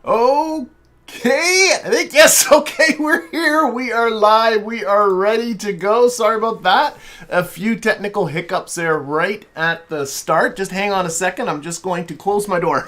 Okay, I think, yes, okay, we're here, we are live, we are ready to go. Sorry about that. A few technical hiccups there right at the start. Just hang on a second, I'm just going to close my door.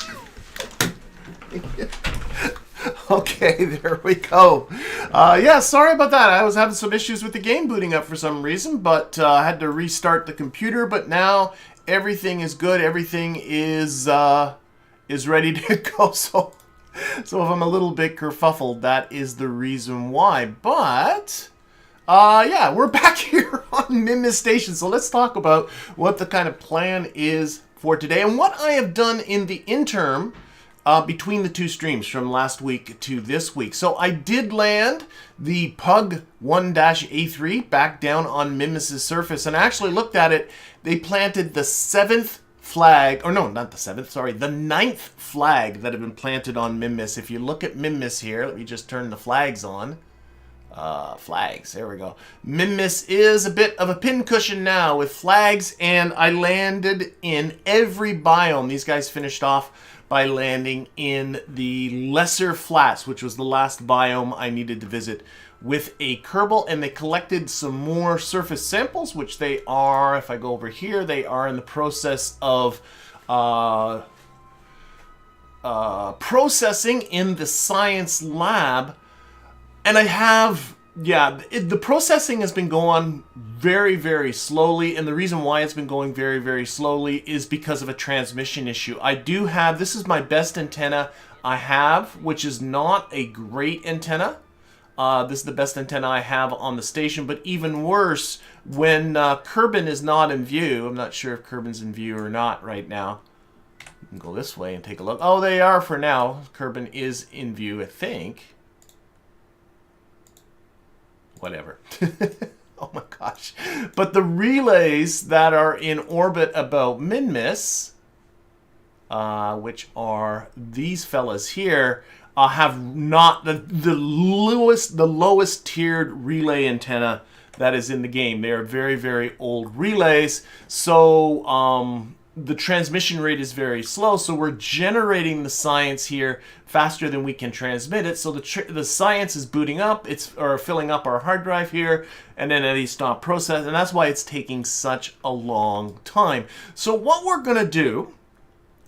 Okay, there we go. Yeah, sorry about that. I was having some issues with the game booting up for some reason, but I had to restart the computer, but now everything is good. Everything is ready to go, so if I'm a little bit kerfuffled, that is the reason why. But, yeah, we're back here on Minmus Station. So let's talk about what the kind of plan is for today and what I have done in the interim between the two streams from last week to this week. So I did land the Pug 1-A3 back down on Minmus's surface and I actually looked at it. They planted the 7th flag, or no, not the 7th, sorry, the 9th flag that had been planted on Minmus. If you look at Minmus here, let me just turn the flags on. Flags, there we go. Minmus is a bit of a pincushion now with flags, and I landed in every biome. These guys finished off by landing in the Lesser Flats, which was the last biome I needed to visit with a Kerbal, and they collected some more surface samples, which they are, if I go over here, they are in the process of processing in the science lab. And I have, yeah, the processing has been going very, very slowly, and the reason why it's been going very, very slowly is because of a transmission issue. I do have, this is my best antenna I have, which is not a great antenna. This is the best antenna I have on the station, but even worse, when Kerbin is not in view, I'm not sure if Kerbin's in view or not right now. You can go this way and take a look. Oh, they are for now. Kerbin is in view, I think. Whatever. Oh my gosh. But the relays that are in orbit about Minmus, which are these fellas here, have not the lowest tiered relay antenna that is in the game. They are very, very old relays. So the transmission rate is very slow. So we're generating the science here faster than we can transmit it. So the science is booting up, or filling up our hard drive here, and then they stop processing, and that's why it's taking such a long time. So what we're gonna do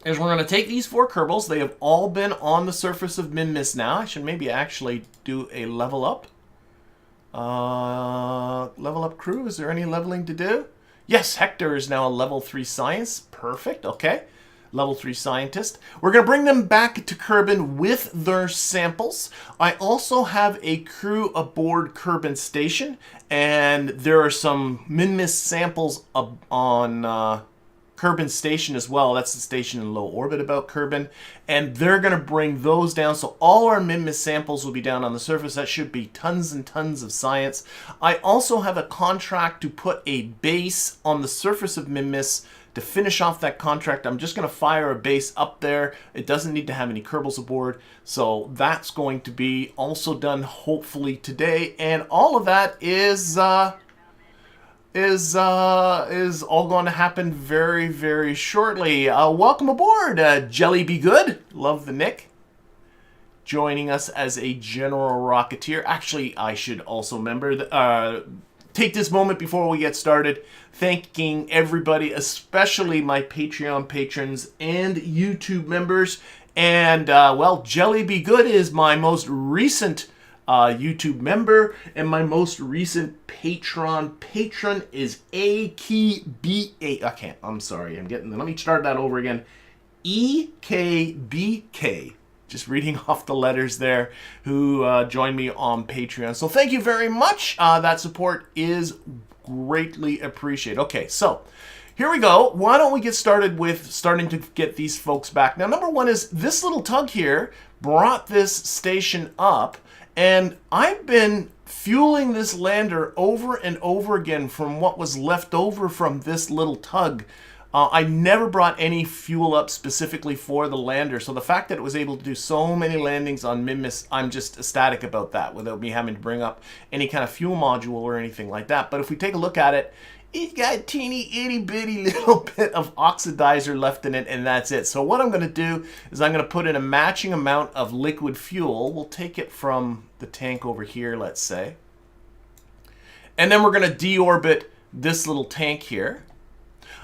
is we're gonna take these 4 Kerbals. They have all been on the surface of Minmus now. I should maybe actually do a level up. Level up crew, is there any leveling to do? Yes, Hector is now a level 3 science. Perfect, okay. Level 3 scientist. We're going to bring them back to Kerbin with their samples. I also have a crew aboard Kerbin Station, and there are some Minmus samples on Kerbin Station as well. That's the station in low orbit about Kerbin, and they're going to bring those down. So all our Minmus samples will be down on the surface. That should be tons and tons of science. I also have a contract to put a base on the surface of Minmus. To finish off that contract, I'm just going to fire a base up there. It doesn't need to have any Kerbals aboard, so that's going to be also done hopefully today. And all of that is all going to happen very, very shortly. Welcome aboard, Jelly Be Good. Love the nick. Joining us as a general rocketeer. Actually, I should also take this moment before we get started, thanking everybody, especially my Patreon patrons and YouTube members. And, well, Jelly Be Good is my most recent YouTube member, and my most recent patron is AKBA. I can't, I'm sorry, let me start that over again. EKBK. Just reading off the letters there, who joined me on Patreon. So thank you very much. That support is greatly appreciated. Okay, so here we go. Why don't we get started with starting to get these folks back. Now, number one is this little tug here brought this station up, and I've been fueling this lander over and over again from what was left over from this little tug. I never brought any fuel up specifically for the lander, so the fact that it was able to do so many landings on Minmus, I'm just ecstatic about that without me having to bring up any kind of fuel module or anything like that. But if we take a look at it, It's got a teeny itty bitty little bit of oxidizer left in it, and that's it. So what I'm going to do is I'm going to put in a matching amount of liquid fuel. We'll take it from the tank over here, let's say. And then we're going to deorbit this little tank here.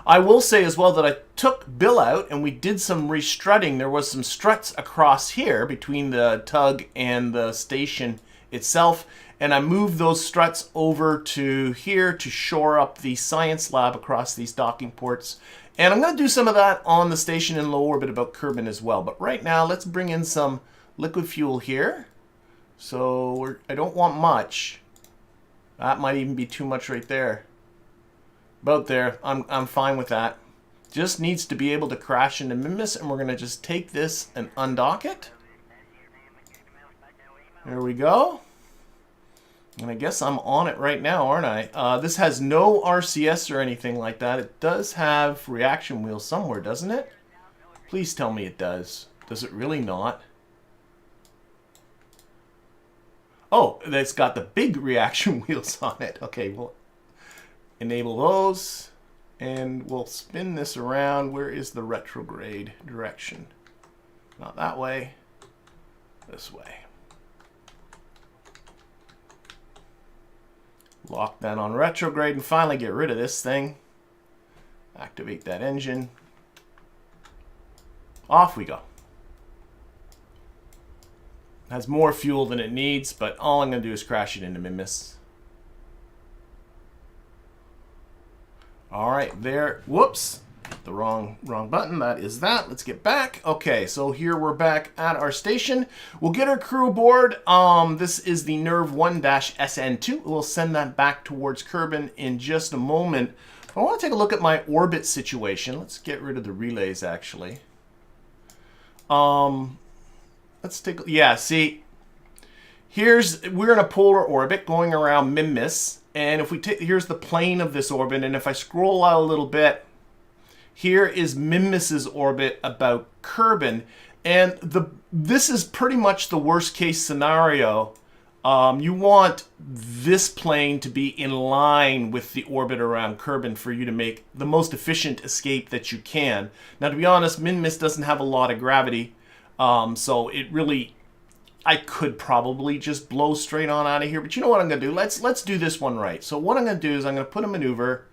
I will say as well that I took Bill out and we did some restrutting. There was some struts across here between the tug and the station itself. And I moved those struts over to here to shore up the science lab across these docking ports. And I'm going to do some of that on the station in low orbit about Kerbin as well. But right now, let's bring in some liquid fuel here. So I don't want much. That might even be too much right there. About there. I'm fine with that. Just needs to be able to crash into Minmus. And we're going to just take this and undock it. There we go. And I guess I'm on it right now, aren't I? This has no RCS or anything like that. It does have reaction wheels somewhere, doesn't it? Please tell me it does. Does it really not? Oh, it's got the big reaction wheels on it. Okay, we'll enable those. And we'll spin this around. Where is the retrograde direction? Not that way. This way. Lock that on retrograde and finally get rid of this thing. Activate that engine. Off we go. Has more fuel than it needs, but all I'm going to do is crash it into Minmus. All right, there. Whoops. The wrong button. That is that. Let's get back. Okay, so here we're back at our station. We'll get our crew aboard. This is the NERV 1-SN2. We'll send that back towards Kerbin in just a moment. I want to take a look at my orbit situation. Let's get rid of the relays, actually. Let's take. Yeah, see. We're in a polar orbit going around Minmus, and if we take, here's the plane of this orbit, and if I scroll out a little bit. Here is Minmus's orbit about Kerbin, and this is pretty much the worst case scenario. You want this plane to be in line with the orbit around Kerbin for you to make the most efficient escape that you can. Now, to be honest, Minmus doesn't have a lot of gravity, so it really, I could probably just blow straight on out of here. But you know what I'm going to do? Let's do this one right. So what I'm going to do is I'm going to put a maneuver.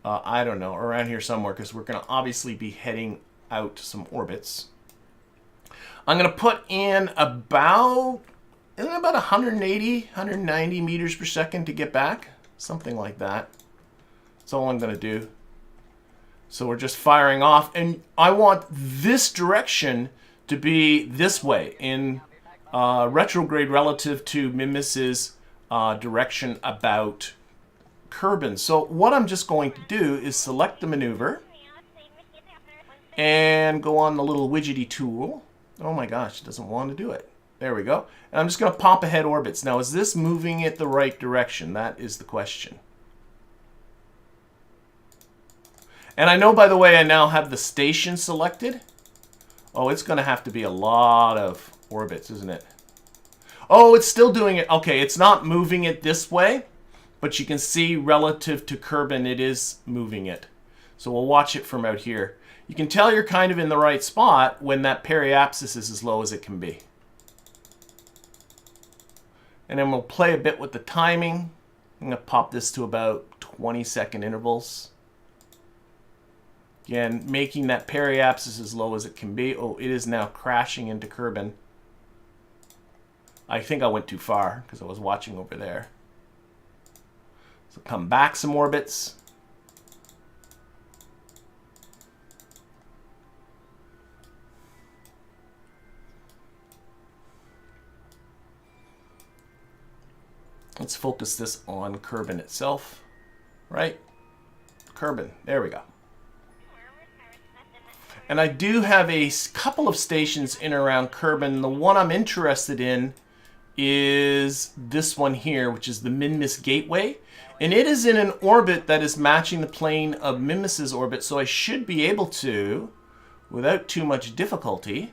I don't know, around here somewhere, because we're going to obviously be heading out to some orbits. I'm going to put in about 180, 190 meters per second to get back. Something like that. That's all I'm going to do. So we're just firing off. And I want this direction to be this way, in retrograde relative to Minmus's direction about Kerbin. So what I'm just going to do is select the maneuver and go on the little widgety tool. Oh my gosh, it doesn't want to do it. There we go. And I'm just going to pop ahead orbits. Now, is this moving it the right direction? That is the question. And I know, by the way, I now have the station selected. Oh, it's going to have to be a lot of orbits, isn't it? Oh, it's still doing it. Okay, it's not moving it this way. But you can see relative to Kerbin, it is moving it. So we'll watch it from out here. You can tell you're kind of in the right spot when that periapsis is as low as it can be. And then we'll play a bit with the timing. I'm going to pop this to about 20-second intervals. Again, making that periapsis as low as it can be. Oh, it is now crashing into Kerbin. I think I went too far because I was watching over there. So come back some orbits. Let's focus this on Kerbin itself. Right? Kerbin. There we go. And I do have a couple of stations in around Kerbin. The one I'm interested in is this one here, which is the Minmus Gateway. And it is in an orbit that is matching the plane of Minmus's orbit, so I should be able to, without too much difficulty,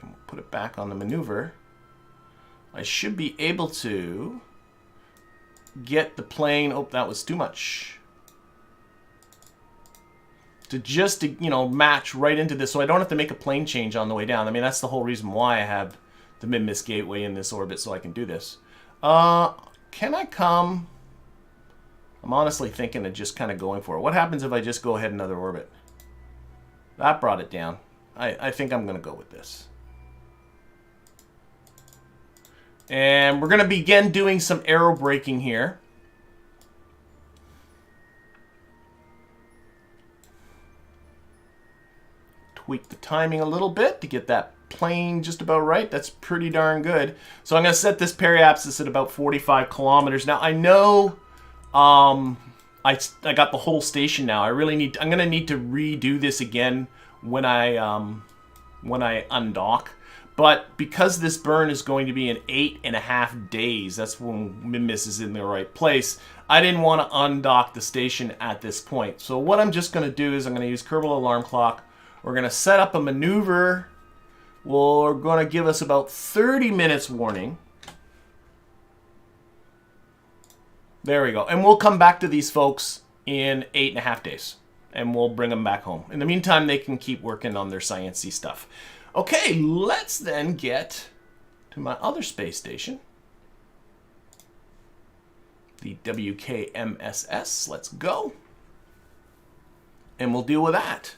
we'll put it back on the maneuver, I should be able to get the plane. Oh, that was too much. To just, you know, match right into this so I don't have to make a plane change on the way down. I mean, that's the whole reason why I have the Minmus gateway in this orbit, so I can do this. Can I come? I'm honestly thinking of just kind of going for it. What happens if I just go ahead another orbit? That brought it down. I think I'm going to go with this. And we're going to begin doing some aerobraking here. Tweak the timing a little bit to get that plane just about right. That's pretty darn good. So I'm going to set this periapsis at about 45 kilometers. Now I know I got the whole station now. I'm going to need to redo this again when I undock. But because this burn is going to be in 8.5 days, that's when Minmus is in the right place, I didn't want to undock the station at this point. So what I'm just going to do is I'm going to use Kerbal Alarm Clock. We're going to set up a maneuver. We're going to give us about 30 minutes warning. There we go. And we'll come back to these folks in 8.5 days. And we'll bring them back home. In the meantime, they can keep working on their sciencey stuff. Okay, let's then get to my other space station. The WKMSS. Let's go. And we'll deal with that.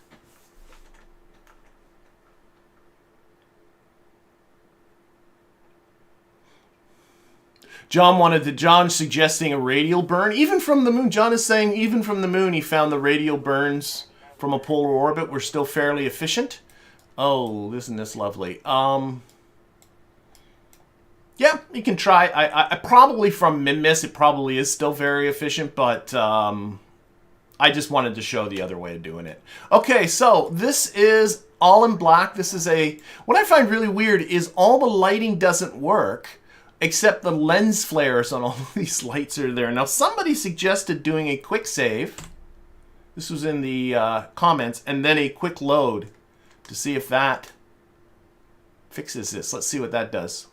John's suggesting a radial burn. Even from the moon. John is saying even from the moon he found the radial burns from a polar orbit were still fairly efficient. Oh, isn't this lovely? Yeah, you can try. I probably from Minmus it probably is still very efficient, but I just wanted to show the other way of doing it. Okay, so this is all in black. This is what I find really weird is all the lighting doesn't work. Except the lens flares on all of these lights are there. Now, somebody suggested doing a quick save. This was in the comments. And then a quick load to see if that fixes this. Let's see what that does.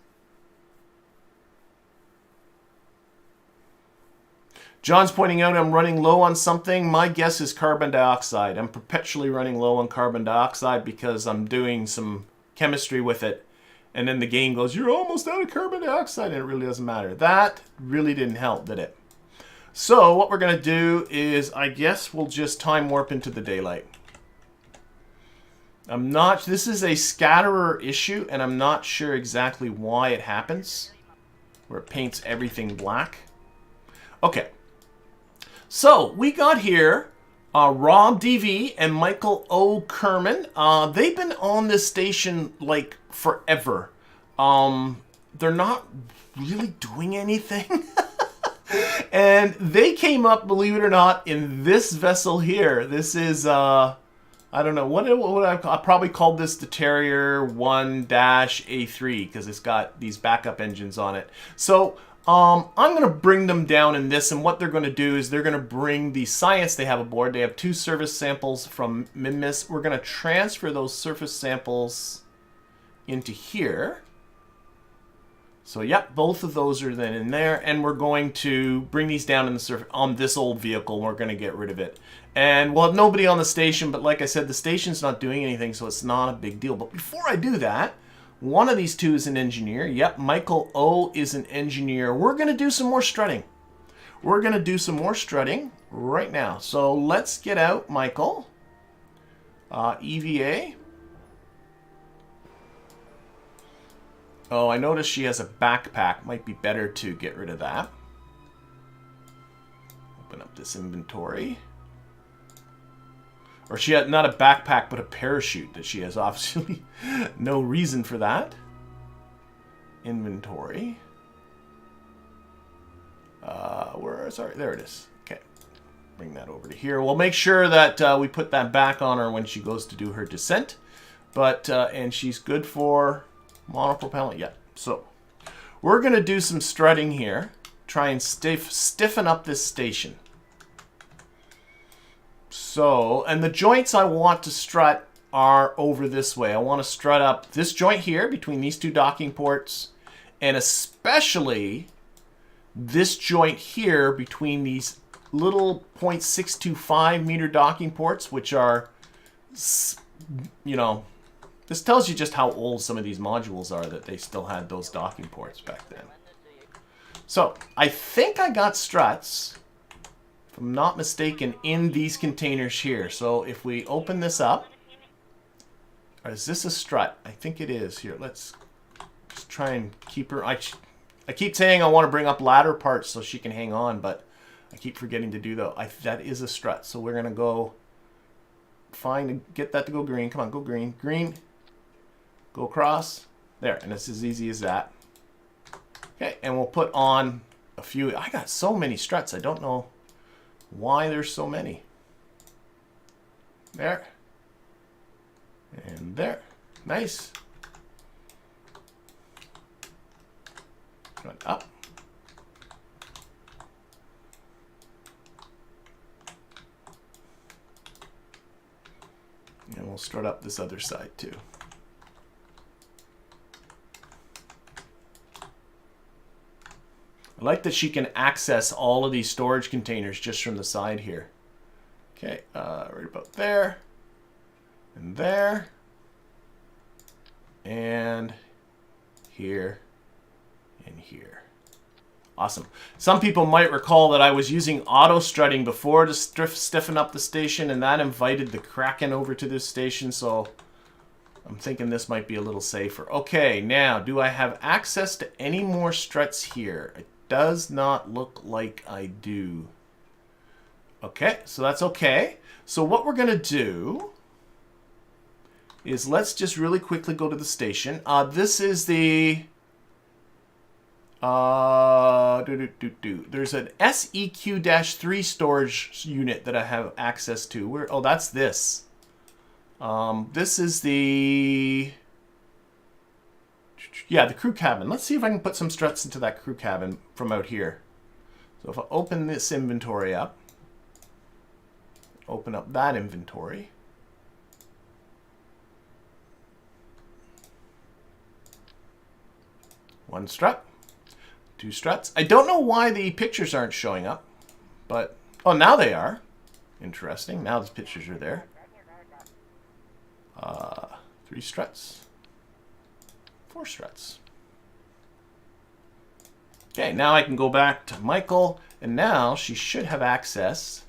John's pointing out I'm running low on something. My guess is carbon dioxide. I'm perpetually running low on carbon dioxide because I'm doing some chemistry with it. And then the game goes, you're almost out of carbon dioxide, and it really doesn't matter. That really didn't help, did it? So what we're going to do is, I guess we'll just time warp into the daylight. This is a scatterer issue, and I'm not sure exactly why it happens, where it paints everything black. Okay. So we got here Rob DV and Michael O. Kerman. They've been on this station like forever. They're not really doing anything. And they came up, believe it or not, in this vessel here. This is, I don't know, what I probably called this the Terrier 1-A3 because it's got these backup engines on it. So I'm going to bring them down in this, and what they're going to do is they're going to bring the science they have aboard. They have 2 surface samples from Minmus. We're going to transfer those surface samples into here. So, yep, both of those are then in there, and we're going to bring these down in the surface on this old vehicle. We're going to get rid of it. And we'll have nobody on the station, but like I said, the station's not doing anything, so it's not a big deal. But before I do that, one of these two is an engineer. Yep, Michael O is an engineer. We're going to do some more strutting. We're going to do some more strutting right now. So let's get out Michael. EVA. Oh, I noticed she has a backpack. Might be better to get rid of that. Open up this inventory. Or she had not a backpack, but a parachute that she has obviously no reason for that. Inventory. Sorry, there it is. Okay. Bring that over to here. We'll make sure that we put that back on her when she goes to do her descent. But, and she's good for monopropellant. Yeah. So, we're going to do some strutting here. Try and stiffen up this station. So, and the joints I want to strut are over this way. I want to strut up this joint here between these two docking ports, and especially this joint here between these little 0.625 meter docking ports, which are, you know, this tells you just how old some of these modules are, that they still had those docking ports back then. So I think I got struts, if I'm not mistaken, in these containers here. So if we open this up, or is this a strut? I think it is. Here, let's just try and keep her. I keep saying I want to bring up ladder parts so she can hang on, but I keep forgetting to do that. That is a strut. So we're going to go find and get that to go green. Come on, go green. Green. Go across. There. And it's as easy as that. Okay, and we'll put on a few. I got so many struts. I don't know why there's so many. There. And there. Nice. Run up. And we'll strut up this other side too. I like that she can access all of these storage containers just from the side here. Okay, right about there. And there. And here. And here. Awesome. Some people might recall that I was using auto strutting before to stiffen up the station, and that invited the Kraken over to this station, so I'm thinking this might be a little safer. Okay, now, do I have access to any more struts here? It does not look like I do. Okay, so that's okay. So what we're going to do is let's just really quickly go to the station. This is the... There's an SEQ-3 storage unit that I have access to. Where? Oh, that's this. This is the... Yeah, the crew cabin. Let's see if I can put some struts into that crew cabin from out here. So if I open this inventory up, open up that inventory. One strut. Two struts. I don't know why the pictures aren't showing up, but... Oh, now they are. Interesting. Now the pictures are there. 3 struts. 4 struts. Okay, now I can go back to Michael, and now she should have access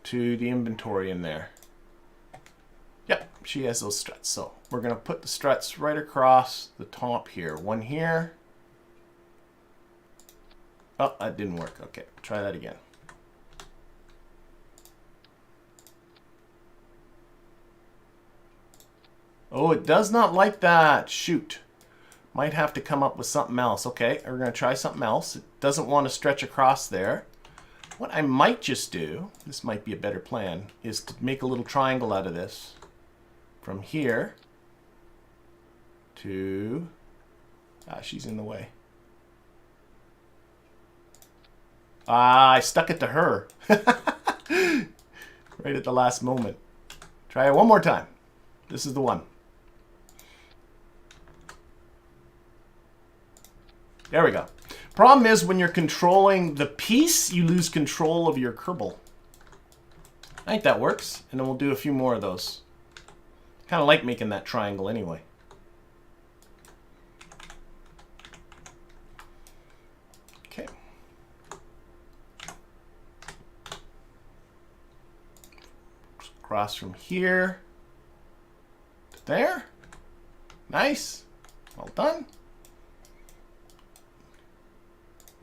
to the inventory in there. Yep, she has those struts. So we're going to put the struts right across the top here. One here. Oh, that didn't work. Okay, try that again. Oh, it does not like that. Shoot. Might have to come up with something else. Okay, we're going to try something else. It doesn't want to stretch across there. What I might just do, this might be a better plan, is to make a little triangle out of this. From here to... Ah, she's in the way. Ah, I stuck it to her. Right at the last moment. Try it one more time. This is the one. There we go. Problem is, when you're controlling the piece, you lose control of your Kerbal. I think that works. And then we'll do a few more of those. Kind of like making that triangle anyway. Okay. Cross from here to there. Nice. Well done.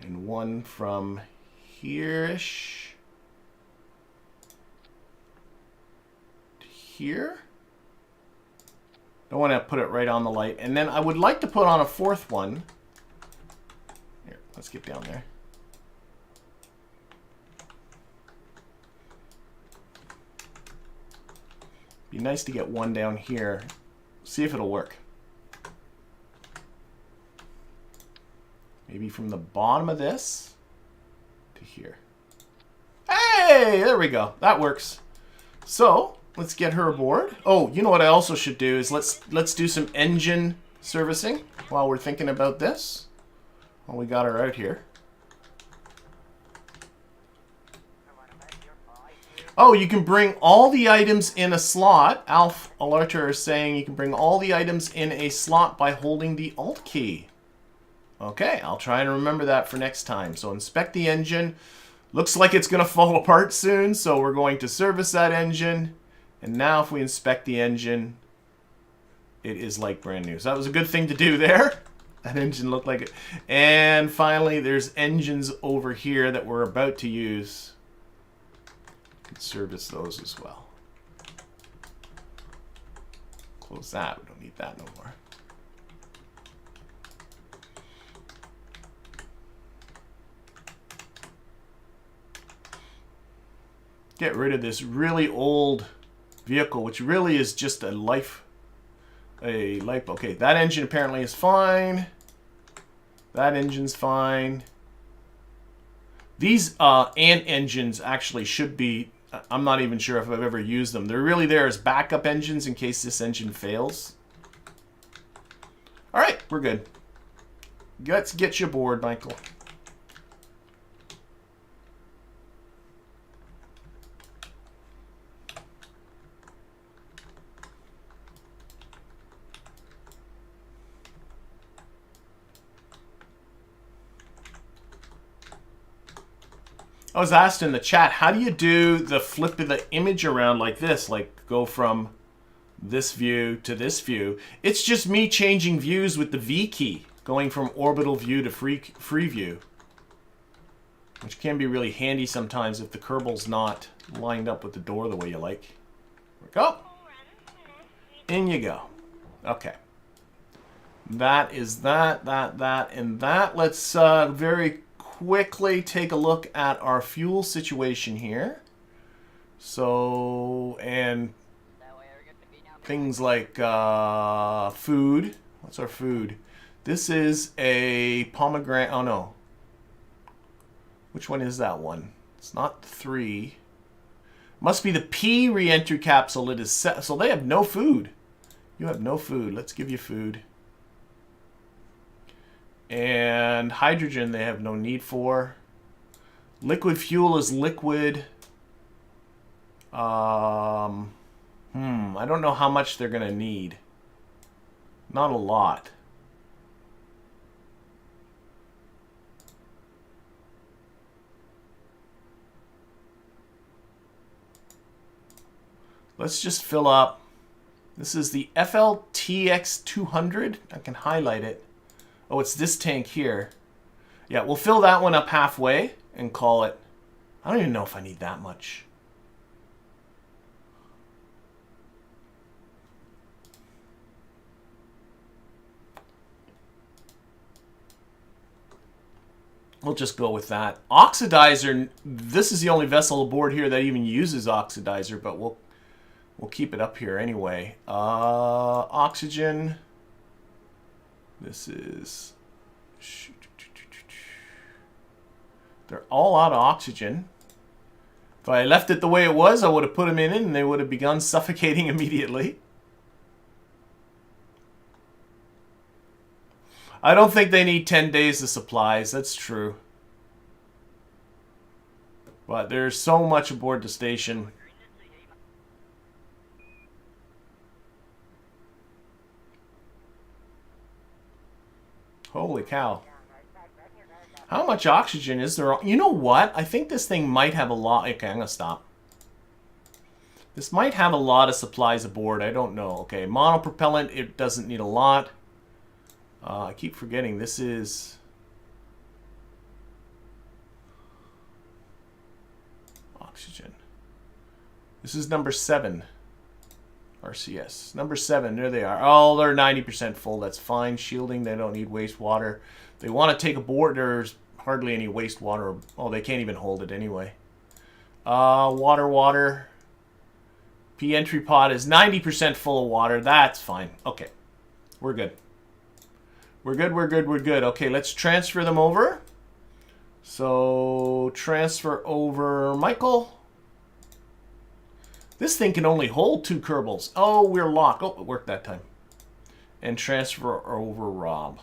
And one from here-ish to here. Don't want to put it right on the light. And then I would like to put on a 4th one. Here, let's get down there. Be nice to get one down here. See if it'll work. Maybe from the bottom of this to here. Hey, there we go. That works. So let's get her aboard. Oh, you know what I also should do is let's do some engine servicing while we're thinking about this. Well, we got her out here. Oh, you can bring all the items in a slot. Alf Alerter is saying you can bring all the items in a slot by holding the Alt key. Okay, I'll try and remember that for next time. So inspect the engine. Looks like it's going to fall apart soon, so we're going to service that engine. And now if we inspect the engine, it is like brand new. So that was a good thing to do there. That engine looked like it. And finally, there's engines over here that we're about to use. Service those as well. Close that. We don't need that no more. Get rid of this really old vehicle, which really is just a life. Okay, that engine apparently is fine. That engine's fine. These Ant engines actually should be. I'm not even sure if I've ever used them. They're really there as backup engines in case this engine fails. All right, we're good. Let's get you aboard, Michael. I was asked in the chat, how do you do the flip of the image around like this? Like go from this view to this view. It's just me changing views with the V key, going from orbital view to free view. Which can be really handy sometimes if the Kerbal's not lined up with the door the way you like. There we go. In you go. Okay. That is that, and that. Let's very quickly take a look at our fuel situation here. So, and things like food. What's our food? This is a pomegranate. Oh no. Which one is that one? It's not 3. Must be the P re-entry capsule. It is set. So they have no food. You have no food. Let's give you food. And hydrogen they have no need for. Liquid fuel is liquid. I don't know how much they're going to need. Not a lot. Let's just fill up. This is the FLTX 200. I can highlight it. Oh, it's this tank here. Yeah, we'll fill that one up halfway and call it. I don't even know if I need that much. We'll just go with that. Oxidizer, this is the only vessel aboard here that even uses oxidizer, but we'll keep it up here anyway. Oxygen. This is... They're all out of oxygen. If I left it the way it was, I would have put them in and they would have begun suffocating immediately. I don't think they need 10 days of supplies. That's true. But there's so much aboard the station. Holy cow. How much oxygen is there? You know what? I think this thing might have a lot. Okay, I'm going to stop. This might have a lot of supplies aboard. I don't know. Okay, monopropellant, it doesn't need a lot. I keep forgetting this is... Oxygen. This is number 7. RCS. Number 7, there they are. Oh, they're 90% full. That's fine. Shielding, they don't need wastewater. They want to take aboard, there's hardly any wastewater. Oh, they can't even hold it anyway. Water. P-entry pod is 90% full of water. That's fine. Okay. We're good. We're good. Okay, let's transfer them over. So, transfer over Michael. This thing can only hold 2 Kerbals. Oh, we're locked. Oh, it worked that time. And transfer over Rob.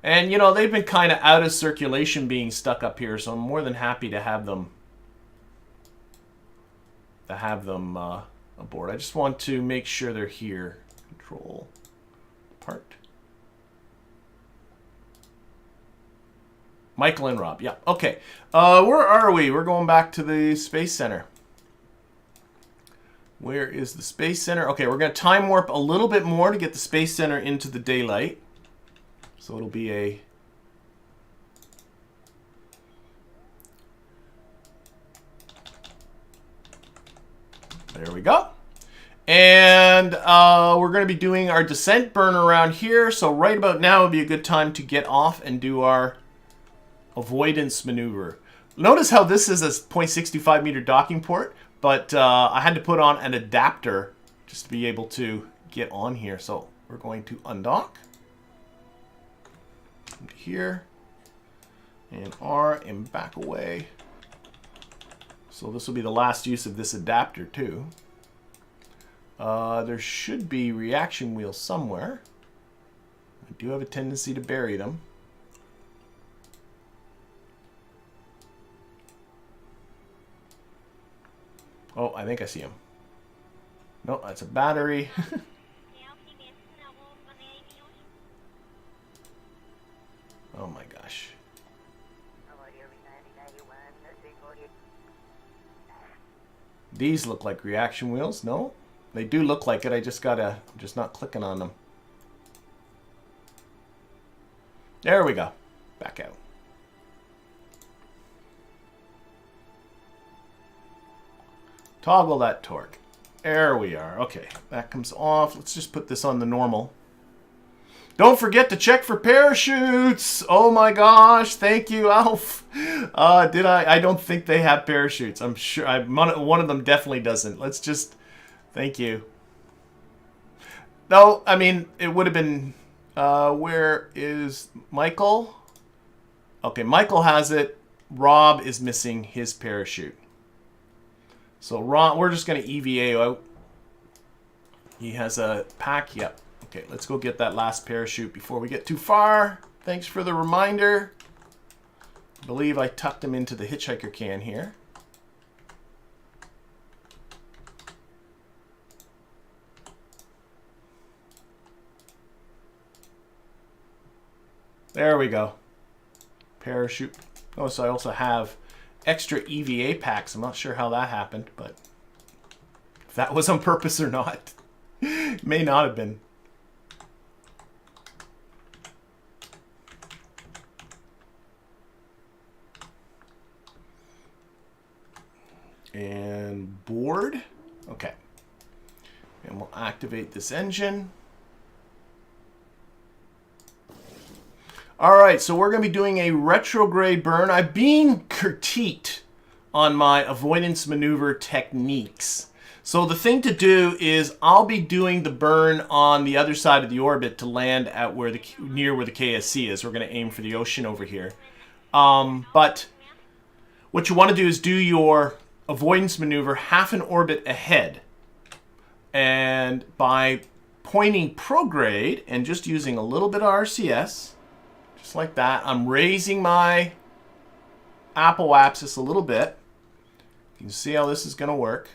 And, you know, they've been kind of out of circulation being stuck up here, so I'm more than happy to have them aboard. I just want to make sure they're here. Control part. Michael and Rob. Yeah, okay. Where are we? We're going back to the Space Center. Where is the Space Center? Okay, we're going to time warp a little bit more to get the Space Center into the daylight. So it'll be a... There we go. And we're going to be doing our descent burn around here. So right about now would be a good time to get off and do our avoidance maneuver. Notice how this is a 0.65 meter docking port, but I had to put on an adapter just to be able to get on here. So we're going to undock. Here. And R and back away. So this will be the last use of this adapter too. There should be reaction wheels somewhere. I do have a tendency to bury them. Oh, I think I see him. No, that's a battery. Oh my gosh. These look like reaction wheels. No, they do look like it. I'm just not clicking on them. There we go. Back out. Toggle that torque. There we are. Okay, that comes off. Let's just put this on the normal. Don't forget to check for parachutes. Oh my gosh. Thank you, Alf. Did I? I don't think they have parachutes. I'm sure. One of them definitely doesn't. Let's just... Thank you. No, I mean, it would have been... where is Michael? Okay, Michael has it. Rob is missing his parachute. So Rob, we're just going to EVA out. He has a pack. Yep. Okay, let's go get that last parachute before we get too far. Thanks for the reminder. I believe I tucked him into the hitchhiker can here. There we go. Parachute. Oh, so I also have extra EVA packs. I'm not sure how that happened, but if that was on purpose or not. May not have been. And board. Okay. And we'll activate this engine. All right, so we're going to be doing a retrograde burn. I'm being critiqued on my avoidance maneuver techniques. So the thing to do is I'll be doing the burn on the other side of the orbit to land at near where the KSC is. We're going to aim for the ocean over here. But what you want to do is do your avoidance maneuver half an orbit ahead. And by pointing prograde and just using a little bit of RCS, just like that, I'm raising my apoapsis a little bit. You can see how this is going to work.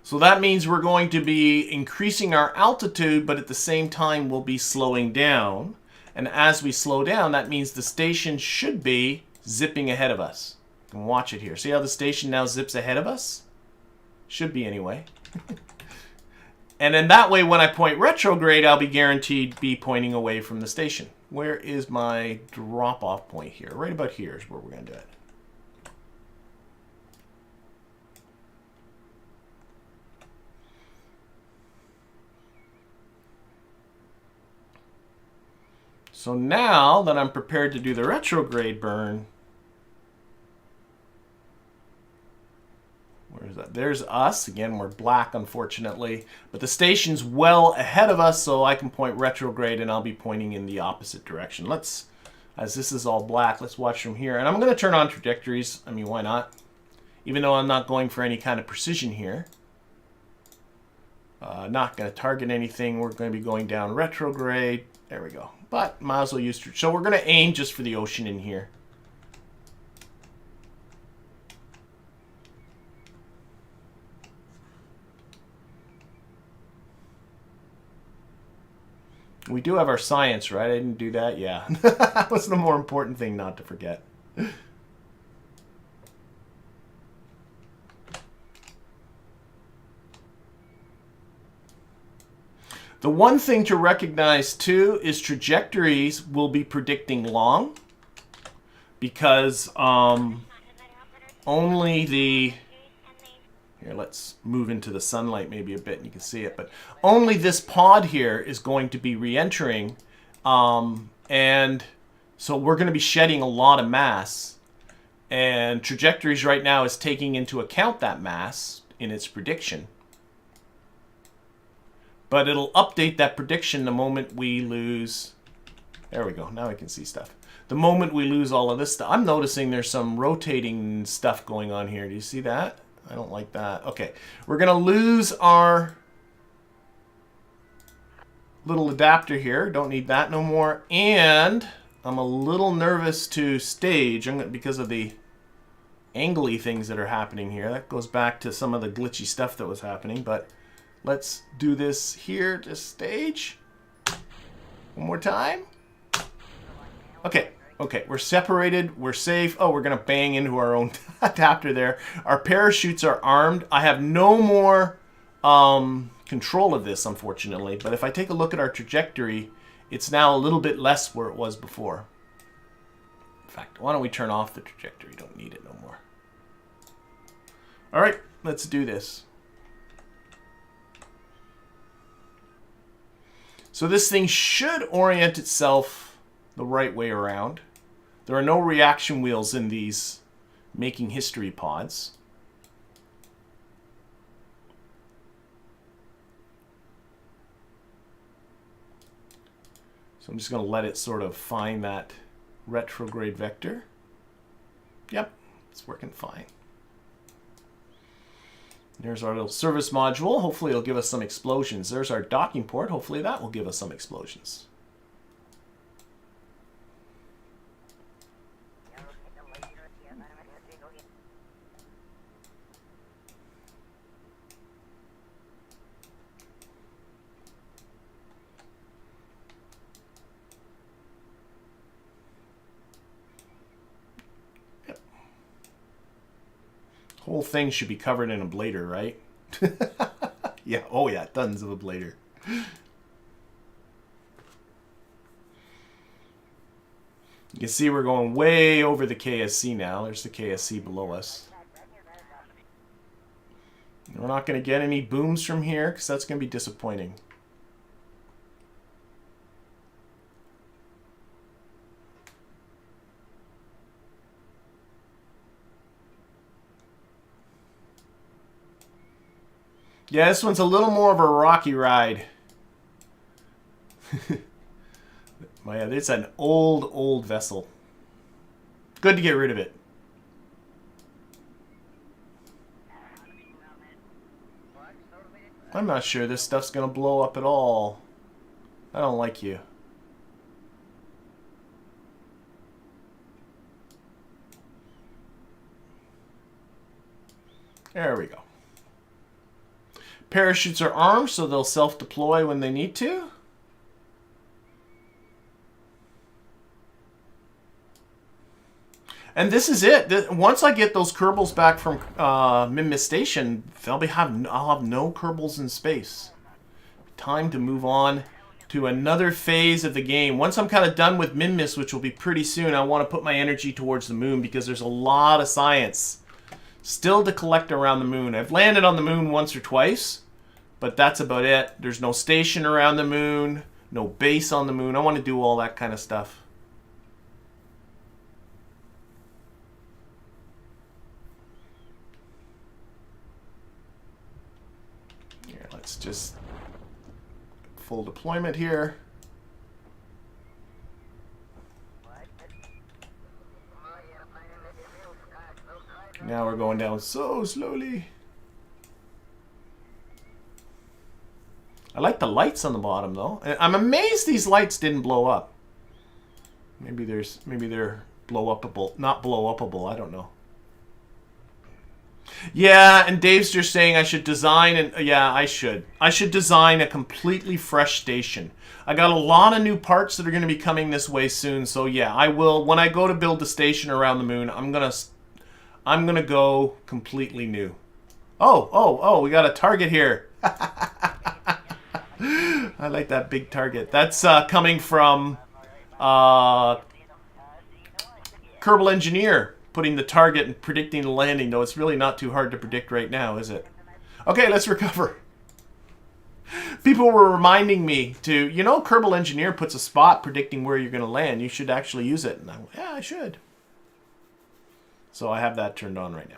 So that means we're going to be increasing our altitude, but at the same time we'll be slowing down. And as we slow down, that means the station should be zipping ahead of us. You can watch it here. See how the station now zips ahead of us? Should be anyway. And then that way, when I point retrograde, I'll be guaranteed be pointing away from the station. Where is my drop-off point here? Right about here is where we're going to do it. So now that I'm prepared to do the retrograde burn, where is that? There's us. Again, we're black, unfortunately. But the station's well ahead of us, so I can point retrograde, and I'll be pointing in the opposite direction. Let's, as this is all black, let's watch from here. And I'm going to turn on trajectories. I mean, why not? Even though I'm not going for any kind of precision here. Not going to target anything. We're going to be going down retrograde. There we go. But might as well use... So we're going to aim just for the ocean in here. We do have our science, right? I didn't do that? Yeah. That was the more important thing not to forget. The one thing to recognize, too, is trajectories will be predicting long. Because only the... Here, let's move into the sunlight maybe a bit and you can see it. But only this pod here is going to be re-entering. And so we're going to be shedding a lot of mass. And trajectories right now is taking into account that mass in its prediction. But it'll update that prediction the moment we lose... There we go. Now I can see stuff. The moment we lose all of this stuff. I'm noticing there's some rotating stuff going on here. Do you see that? I don't like that. Okay. We're going to lose our little adapter here. Don't need that no more. And I'm a little nervous to stage because of the angly things that are happening here. That goes back to some of the glitchy stuff that was happening. But let's do this here to stage. One more time. Okay. Okay, we're separated, we're safe. Oh, we're going to bang into our own adapter there. Our parachutes are armed. I have no more control of this, unfortunately. But if I take a look at our trajectory, it's now a little bit less where it was before. In fact, why don't we turn off the trajectory? Don't need it no more. All right, let's do this. So this thing should orient itself the right way around. There are no reaction wheels in these making history pods. So I'm just going to let it sort of find that retrograde vector. Yep, it's working fine. There's our little service module. Hopefully it'll give us some explosions. There's our docking port. Hopefully that will give us some explosions. Whole thing should be covered in a blader, right? Yeah, oh yeah, tons of a blader. You can see we're going way over the KSC now. There's the KSC below us. We're not going to get any booms from here because that's going to be disappointing. Yeah, this one's a little more of a rocky ride. Well, yeah, it's an old vessel. Good to get rid of it. I'm not sure this stuff's going to blow up at all. I don't like you. There we go. Parachutes are armed, so they'll self-deploy when they need to. And this is it. Once I get those Kerbals back from Minmus Station, I'll have no Kerbals in space. Time to move on to another phase of the game. Once I'm kind of done with Minmus, which will be pretty soon, I want to put my energy towards the moon because there's a lot of science still to collect around the moon. I've landed on the moon once or twice, but that's about it. There's no station around the moon, no base on the moon. I want to do all that kind of stuff. Here, let's just full deployment here. Now we're going down so slowly. I like the lights on the bottom though. I'm amazed these lights didn't blow up. Maybe they're blow upable, not blow upable. I don't know. Yeah, and Dave's just saying I should design, and yeah, I should. I should design a completely fresh station. I got a lot of new parts that are going to be coming this way soon, so yeah, I will. When I go to build the station around the moon, I'm gonna go completely new. Oh, we got a target here. I like that big target. That's coming from Kerbal Engineer, putting the target and predicting the landing, though it's really not too hard to predict right now, is it? Okay, let's recover. People were reminding me to, you know, Kerbal Engineer puts a spot predicting where you're going to land. You should actually use it. And I went, yeah, I should. So I have that turned on right now.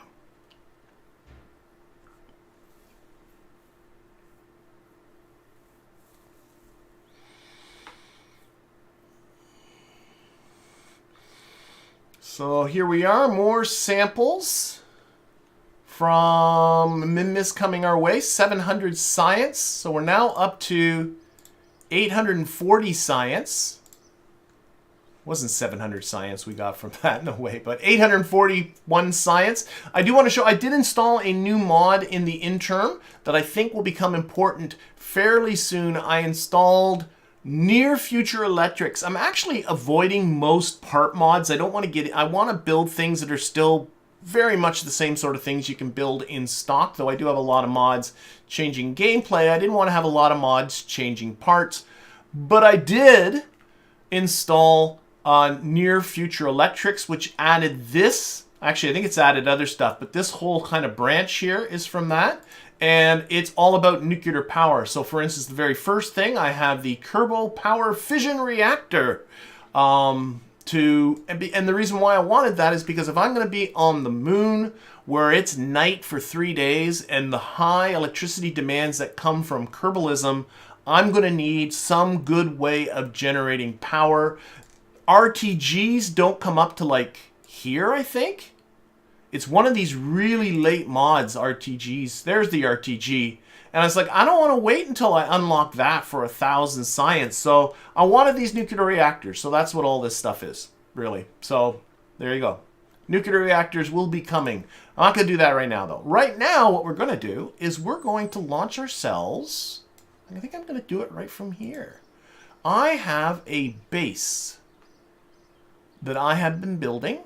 So here we are, more samples from Minmus coming our way, 700 science. So we're now up to 840 science. Wasn't 700 science we got from that, no way, but 841 science. I do want to show, I did install a new mod in the interim that I think will become important fairly soon. I installed Near Future Electrics. I'm actually avoiding most part mods. I don't want to get, I want to build things that are still very much the same sort of things you can build in stock, though I do have a lot of mods changing gameplay. I didn't want to have a lot of mods changing parts, but I did install Near Future Electrics, which added this. Actually, I think it's added other stuff, but this whole kind of branch here is from that. And it's all about nuclear power. So for instance, the very first thing, I have the Kerbal Power Fission Reactor. And the reason why I wanted that is because if I'm going to be on the moon where it's night for 3 days and the high electricity demands that come from Kerbalism, I'm going to need some good way of generating power. RTGs don't come up to like here, I think. It's one of these really late mods, RTGs. There's the RTG. And I was like, I don't want to wait until I unlock that for 1,000 science. So I wanted these nuclear reactors. So that's what all this stuff is, really. So there you go. Nuclear reactors will be coming. I'm not going to do that right now, though. Right now, what we're going to do is we're going to launch ourselves. I think I'm going to do it right from here. I have a base that I have been building.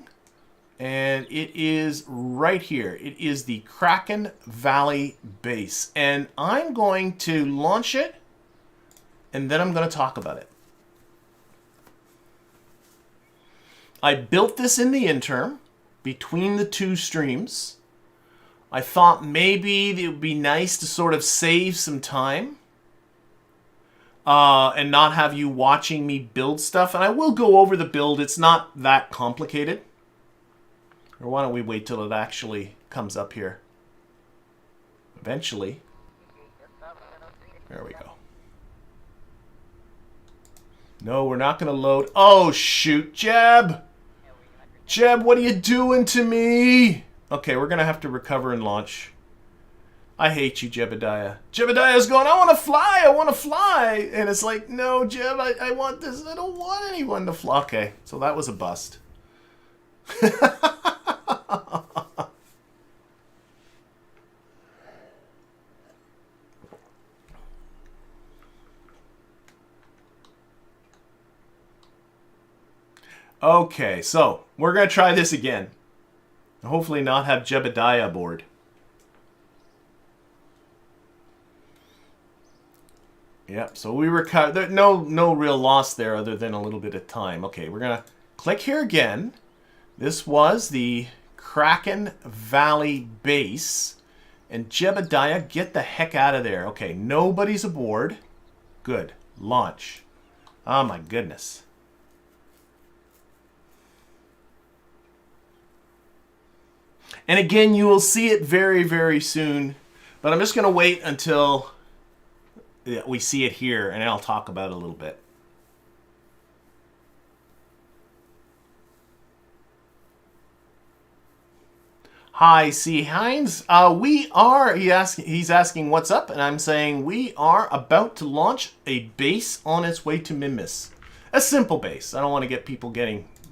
And it is right here. It is the Kraken Valley base. And I'm going to launch it, and then I'm going to talk about it. I built this in the interim between the two streams. I thought maybe it would be nice to sort of save some time and not have you watching me build stuff. And I will go over the build. It's not that complicated. Or why don't we wait till it actually comes up here? Eventually. There we go. No, we're not going to load. Oh, shoot, Jeb! Jeb, what are you doing to me? Okay, we're going to have to recover and launch. I hate you, Jebediah. Jebediah's going, I want to fly, I want to fly. And it's like, no, Jeb, I want this. I don't want anyone to fly. Okay, so that was a bust. Okay, so we're going to try this again. Hopefully not have Jebediah aboard. Yep, so we recover. No real loss there other than a little bit of time. Okay, we're going to click here again. This was the Kraken Valley base. And Jebediah, get the heck out of there. Okay, nobody's aboard. Good. Launch. Oh my goodness. And again, you will see it very, very soon. But I'm just going to wait until we see it here, and I'll talk about it a little bit. Hi, C. Hines. He's asking what's up, and I'm saying we are about to launch a base on its way to Minmus. A simple base. I don't want to get people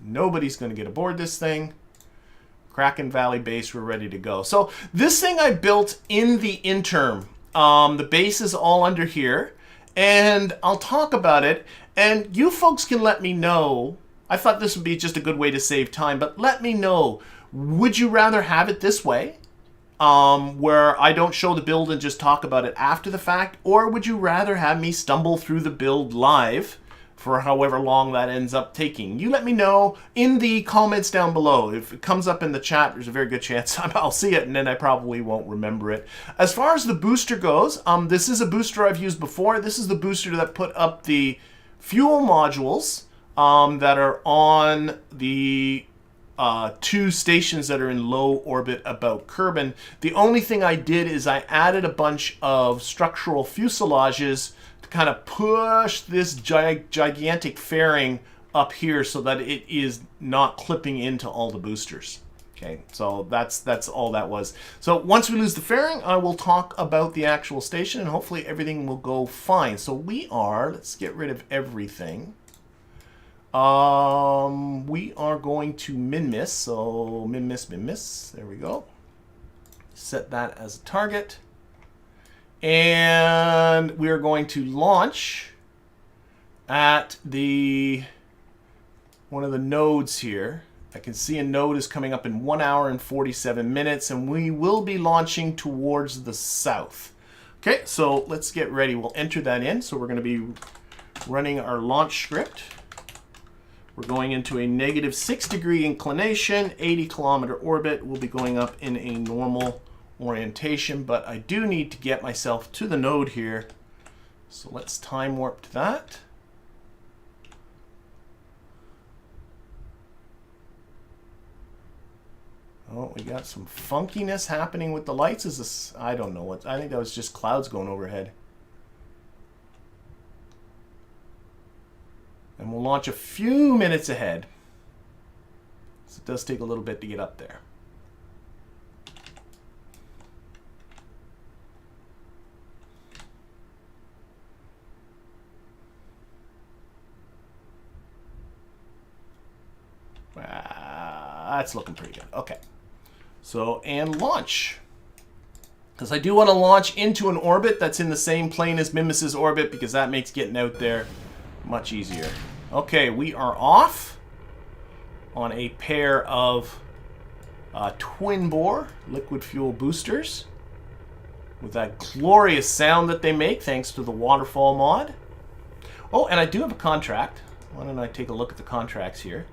nobody's going to get aboard this thing. Kraken Valley base, we're ready to go. So this thing I built in the interim. The base is all under here, and I'll talk about it, and you folks can let me know. I thought this would be just a good way to save time, but let me know. Would you rather have it this way, where I don't show the build and just talk about it after the fact, or would you rather have me stumble through the build live for however long that ends up taking? You let me know in the comments down below. If it comes up in the chat, there's a very good chance I'll see it, and then I probably won't remember it. As far as the booster goes, this is a booster I've used before. This is the booster that put up the fuel modules that are on the two stations that are in low orbit about Kerbin. The only thing I did is I added a bunch of structural fuselages to kind of push this gigantic fairing up here so that it is not clipping into all the boosters. Okay, so that's all that was. So once we lose the fairing, I will talk about the actual station, and hopefully everything will go fine. So let's get rid of everything. We are going to Minmus, so Minmus, there we go. Set that as a target. And we are going to launch at one of the nodes here. I can see a node is coming up in 1 hour and 47 minutes, and we will be launching towards the south. Okay, so let's get ready. We'll enter that in. So we're going to be running our launch script. We're going into a -6-degree inclination, 80-kilometer orbit. We'll be going up in a normal orientation, but I do need to get myself to the node here. So let's time warp to that. Oh, we got some funkiness happening with the lights. Is this? I don't know what. I think that was just clouds going overhead. And we'll launch a few minutes ahead. So it does take a little bit to get up there. That's looking pretty good. Okay. So, and launch. Because I do want to launch into an orbit that's in the same plane as Minmus's orbit, because that makes getting out there much easier. Okay, we are off on a pair of twin bore liquid fuel boosters with that glorious sound that they make thanks to the waterfall mod. Oh, and I do have a contract. Why don't I take a look at the contracts here?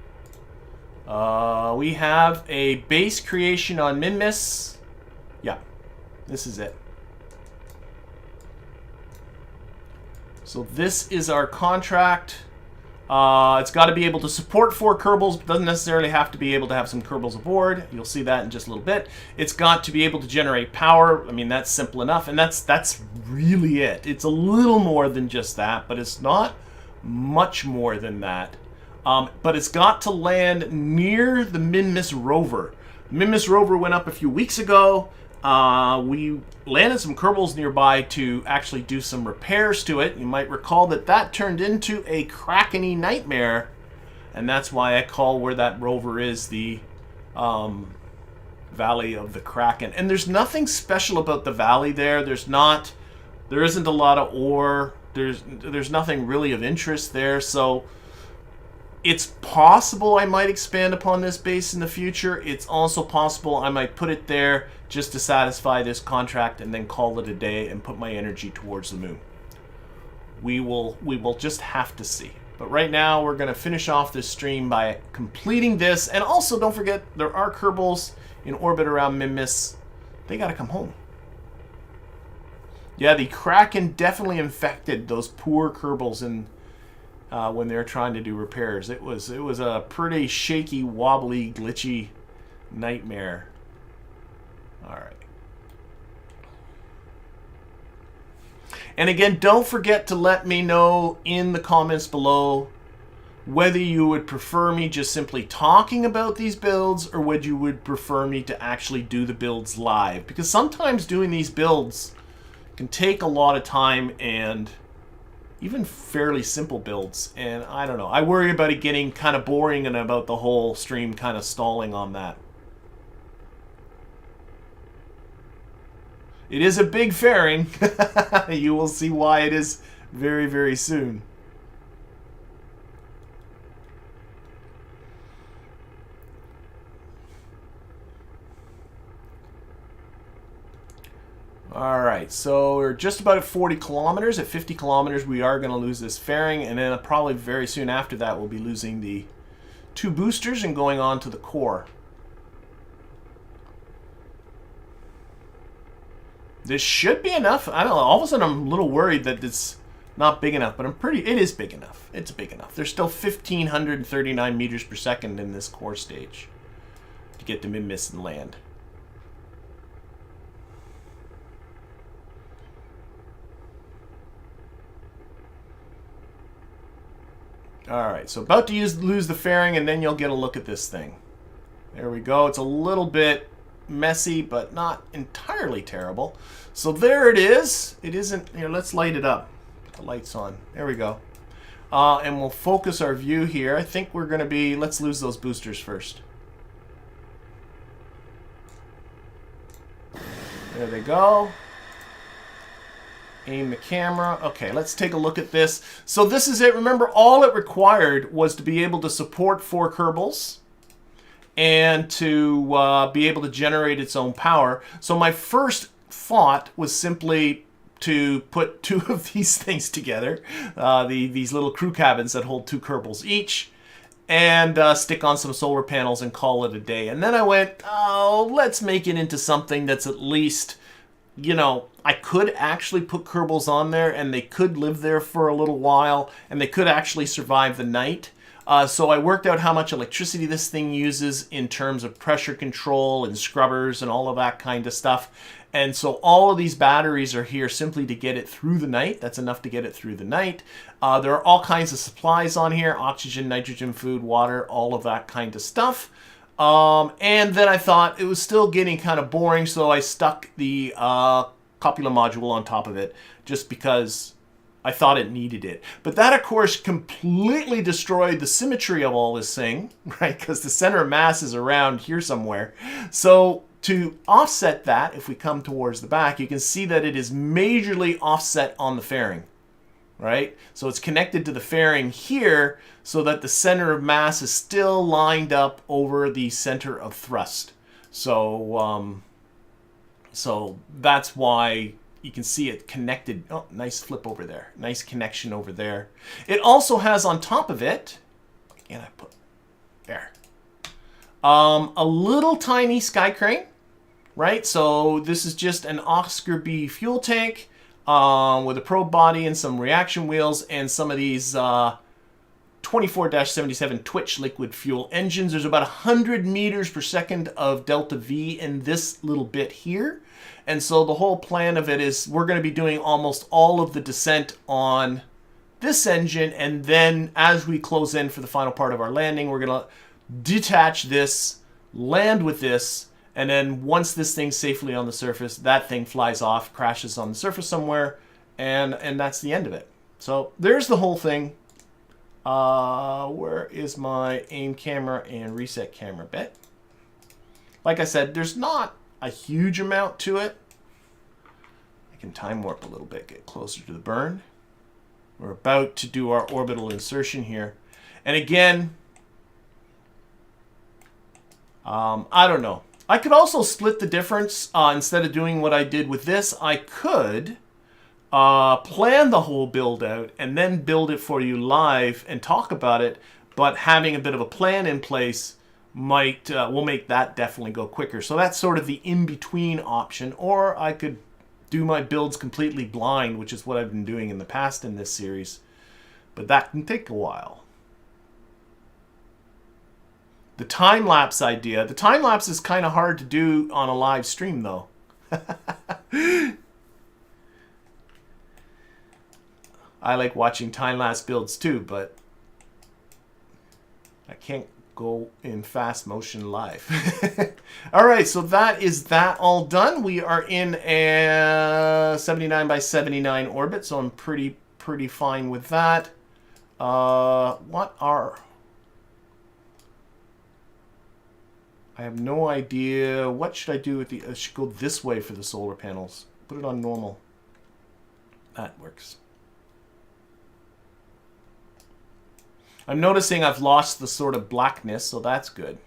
We have a base creation on Minmus. Yeah, this is it. So this is our contract. It's got to be able to support 4 Kerbals, but doesn't necessarily have to be able to have some Kerbals aboard. You'll see that in just a little bit. It's got to be able to generate power. I mean, that's simple enough, and that's really it. It's a little more than just that, but it's not much more than that. But it's got to land near the Minmus rover. The Minmus rover went up a few weeks ago. We landed some Kerbals nearby to actually do some repairs to it. You might recall that turned into a Kraken-y nightmare, and that's why I call where that rover is the Valley of the Kraken. And there's nothing special about the valley there. There isn't a lot of ore. There's nothing really of interest there. So it's possible I might expand upon this base in the future. It's also possible I might put it there just to satisfy this contract and then call it a day and put my energy towards the moon. We will just have to see. But right now we're going to finish off this stream by completing this. And also don't forget, there are Kerbals in orbit around Minmus. They got to come home. Yeah, the Kraken definitely infected those poor Kerbals in when they're trying to do repairs. It was a pretty shaky, wobbly, glitchy nightmare. All right. And again, don't forget to let me know in the comments below whether you would prefer me just simply talking about these builds or whether you would prefer me to actually do the builds live. Because sometimes doing these builds can take a lot of time, and even fairly simple builds. And I don't know. I worry about it getting kind of boring and about the whole stream kind of stalling on that. It is a big fairing. You will see why it is very, very soon. Alright, so we're just about at 40 kilometers. At 50 kilometers, we are going to lose this fairing, and then probably very soon after that, we'll be losing the 2 boosters and going on to the core. This should be enough. I don't know. All of a sudden, I'm a little worried that it's not big enough, but it is big enough. It's big enough. There's still 1,539 meters per second in this core stage to get to Minmus and land. Alright, so about to lose the fairing, and then you'll get a look at this thing. There we go. It's a little bit messy, but not entirely terrible. So there it is. It isn't... Here, let's light it up. Put the lights on. There we go. And we'll focus our view here. I think we're going to be... Let's lose those boosters first. There they go. Aim the camera. Okay, let's take a look at this. So this is it. Remember, all it required was to be able to support 4 Kerbals and to be able to generate its own power. So my first thought was simply to put 2 of these things together, these little crew cabins that hold 2 Kerbals each, and stick on some solar panels and call it a day. And then I went, oh, let's make it into something that's at least... You know, I could actually put Kerbals on there, and they could live there for a little while, and they could actually survive the night. So I worked out how much electricity this thing uses in terms of pressure control and scrubbers and all of that kind of stuff. And so all of these batteries are here simply to get it through the night. That's enough to get it through the night. There are all kinds of supplies on here: oxygen, nitrogen, food, water, all of that kind of stuff. And then I thought it was still getting kind of boring, so I stuck the copula module on top of it just because I thought it needed it. But that, of course, completely destroyed the symmetry of all this thing, right? Because the center of mass is around here somewhere. So to offset that, if we come towards the back, you can see that it is majorly offset on the fairing, right? So it's connected to the fairing here so that the center of mass is still lined up over the center of thrust. So, so that's why you can see it connected. Oh, nice flip over there. Nice connection over there. It also has on top of it, again, I put there, a little tiny sky crane, right? So this is just an Oscar B fuel tank with a probe body and some reaction wheels and some of these 24-77 Twitch liquid fuel engines. There's about 100 meters per second of delta V in this little bit here. And so the whole plan of it is we're going to be doing almost all of the descent on this engine. And then as we close in for the final part of our landing, we're going to detach this, land with this, and then once this thing's safely on the surface, that thing flies off, crashes on the surface somewhere, and that's the end of it. So there's the whole thing. Where is my aim camera and reset camera bit? Like I said, there's not a huge amount to it. I can time warp a little bit, get closer to the burn. We're about to do our orbital insertion here. And again, I don't know. I could also split the difference. Instead of doing what I did with this, I could plan the whole build out and then build it for you live and talk about it. But having a bit of a plan in place might will make that definitely go quicker. So that's sort of the in-between option. Or I could do my builds completely blind, which is what I've been doing in the past in this series. But that can take a while. The time-lapse idea. The time-lapse is kind of hard to do on a live stream, though. I like watching time-lapse builds, too, but can't go in fast motion live. All right, so that is that all done. We are in a 79 by 79 orbit, so I'm pretty fine with that. What are... I have no idea. What should I do with the... I should go this way for the solar panels. Put it on normal. That works. I'm noticing I've lost the sort of blackness, so that's good.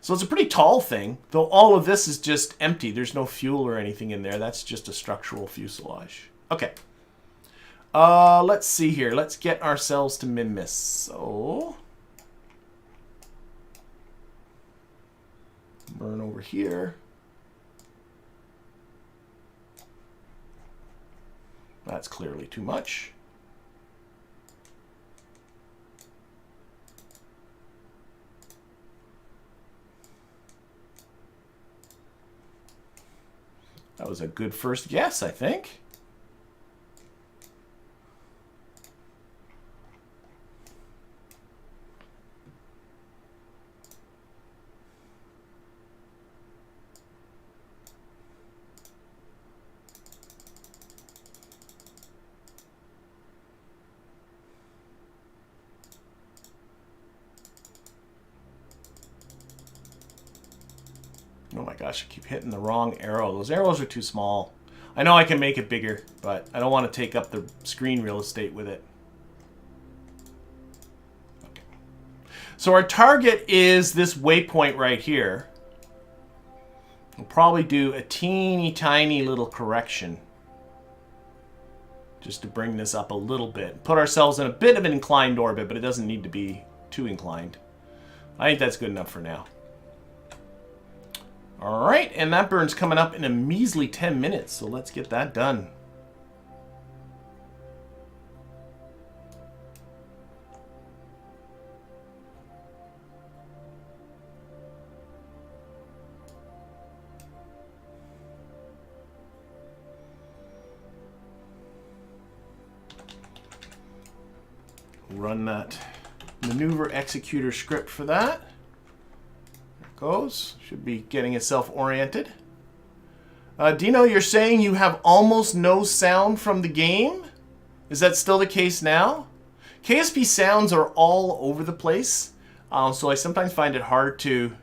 So it's a pretty tall thing, though all of this is just empty. There's no fuel or anything in there. That's just a structural fuselage. Okay. Let's see here. Let's get ourselves to Minmus. So... burn over here. That's clearly too much. That was a good first guess, I think. Oh my gosh, I keep hitting the wrong arrow. Those arrows are too small. I know I can make it bigger, but I don't want to take up the screen real estate with it. Okay. So our target is this waypoint right here. We'll probably do a teeny tiny little correction just to bring this up a little bit. Put ourselves in a bit of an inclined orbit, but it doesn't need to be too inclined. I think that's good enough for now. All right, and that burn's coming up in a measly 10 minutes, so let's get that done. Run that maneuver executor script for that. Goes. Should be getting itself oriented. Dino, you're saying you have almost no sound from the game? Is that still the case now? KSP sounds are all over the place, so I sometimes find it hard to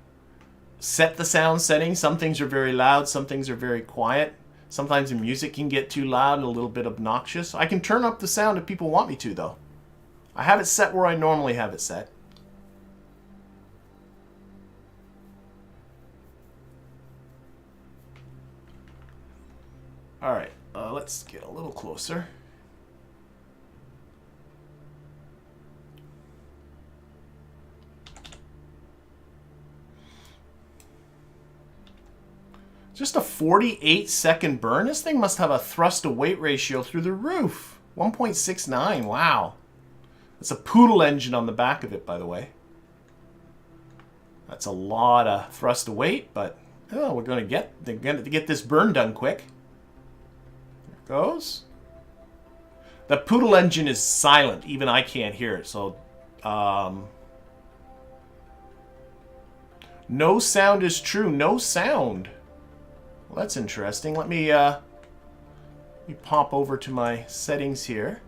set the sound settings. Some things are very loud, some things are very quiet. Sometimes the music can get too loud and a little bit obnoxious. I can turn up the sound if people want me to, though. I have it set where I normally have it set. All right, let's get a little closer. Just a 48-second burn? This thing must have a thrust-to-weight ratio through the roof. 1.69, wow. That's a poodle engine on the back of it, by the way. That's a lot of thrust-to-weight, but oh, we're going to get this burn done quick. Goes. The poodle engine is silent. Even I can't hear it. So, no sound is true. No sound. Well, that's interesting. Let me pop over to my settings here.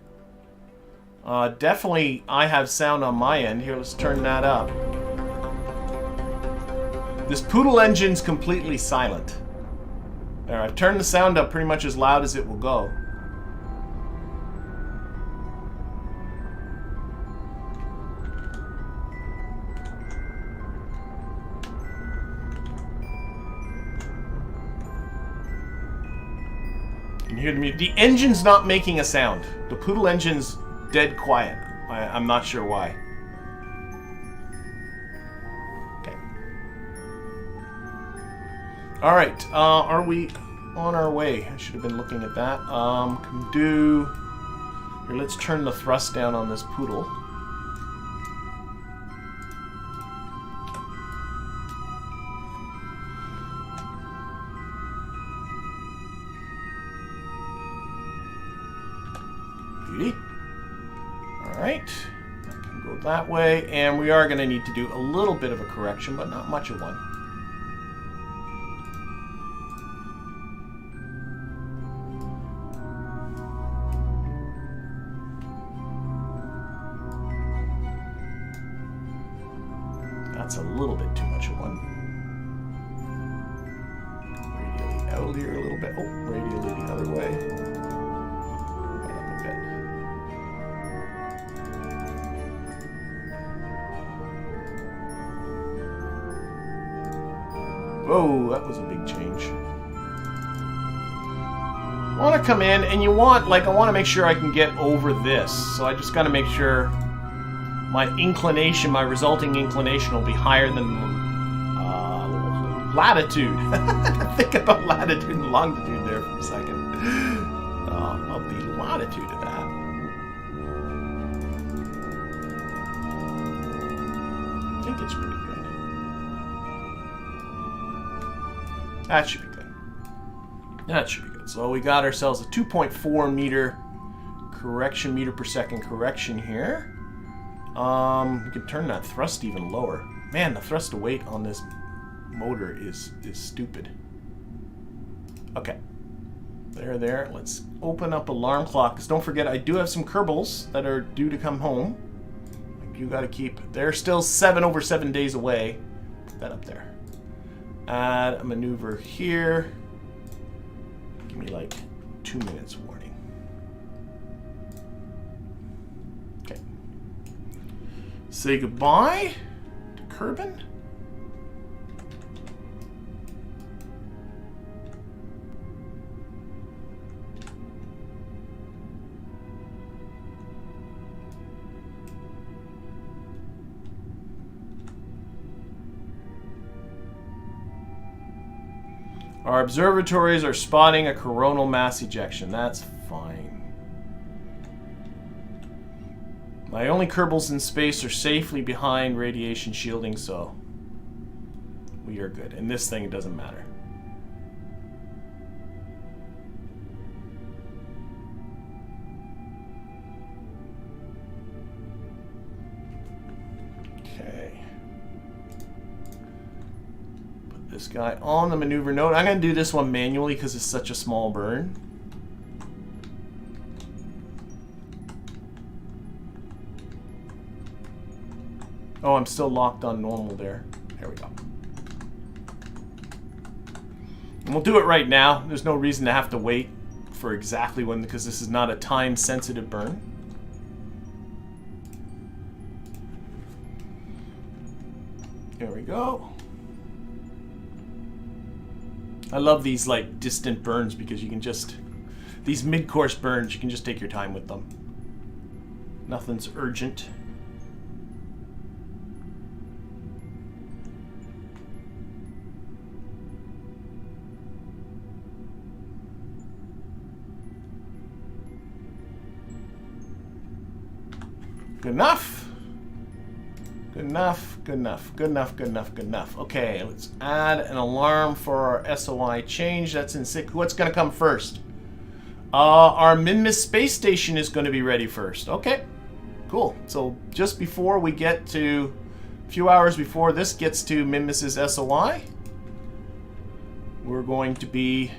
Definitely, I have sound on my end. Here, let's turn that up. This poodle engine's completely silent. There, I've turned the sound up pretty much as loud as it will go. You can hear the engine's not making a sound. The poodle engine's dead quiet. I'm not sure why. All right, are we on our way? I should have been looking at that. Can do... Here, let's turn the thrust down on this poodle. Beauty. All right, I can go go that way, and we are going to need to do a little bit of a correction, but not much of one. That's a little bit too much of one. Radially out here a little bit. Oh, radially the other way. Right up a bit. Whoa, that was a big change. I want to come in, and you want, like, I want to make sure I can get over this. So I just got to make sure my inclination, my resulting inclination, will be higher than latitude. Think about latitude and longitude there for a second. Of the latitude of that. I think it's pretty good. That should be good. That should be good. So we got ourselves a 2.4 meter correction, meter per second correction here. We can turn that thrust even lower. Man, the thrust to weight on this motor is stupid. Okay. There. Let's open up alarm clock. 'Cause don't forget, I do have some Kerbals that are due to come home. You got to keep... They're still 7 over 7 days away. Put that up there. Add a maneuver here. Give me like 2 minutes warning. Okay. Say goodbye to Kerbin. Our observatories are spotting a coronal mass ejection. That's fine. My only Kerbals in space are safely behind radiation shielding, so we are good. And this thing, it doesn't matter. Okay. Put this guy on the maneuver node. I'm going to do this one manually because it's such a small burn. Oh, I'm still locked on normal there. There we go. And we'll do it right now. There's no reason to have to wait for exactly when, because this is not a time-sensitive burn. There we go. I love these like distant burns because you can just, these mid-course burns, you can just take your time with them. Nothing's urgent. Good enough. Good enough, good enough, good enough, good enough, good enough. Okay, let's add an alarm for our SOI change. That's in sick. What's going to come first? Our Minmus space station is going to be ready first. Okay, cool. So just before we get to, a few hours before this gets to Minmus's SOI, we're going to be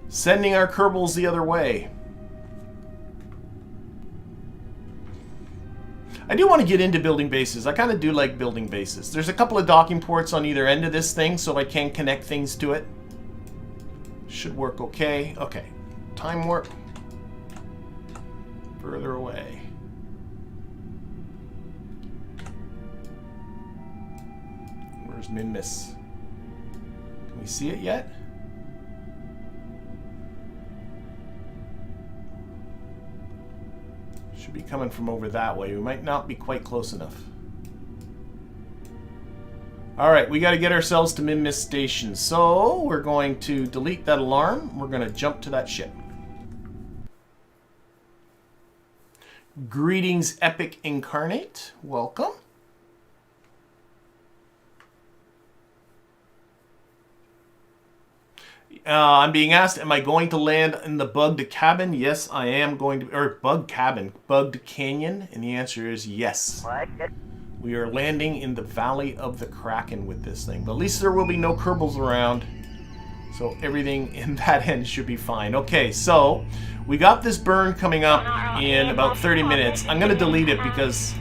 sending our Kerbals the other way. I do want to get into building bases. I kind of do like building bases. There's a couple of docking ports on either end of this thing, so I can connect things to it. Should work okay. Okay. Time warp. Further away. Where's Minmus? Can we see it yet? Should be coming from over that way. We might not be quite close enough. Alright, we got to get ourselves to Minmus Station. So, we're going to delete that alarm. We're going to jump to that ship. Greetings, Epic Incarnate. Welcome. I'm being asked, am I going to land in the bugged cabin? Yes, I am going to, or bugged cabin, bugged canyon, and the answer is yes. We are landing in the Valley of the Kraken with this thing, but at least there will be no Kerbals around, so everything in that end should be fine. Okay, so we got this burn coming up in about 30 minutes. I'm going to delete it because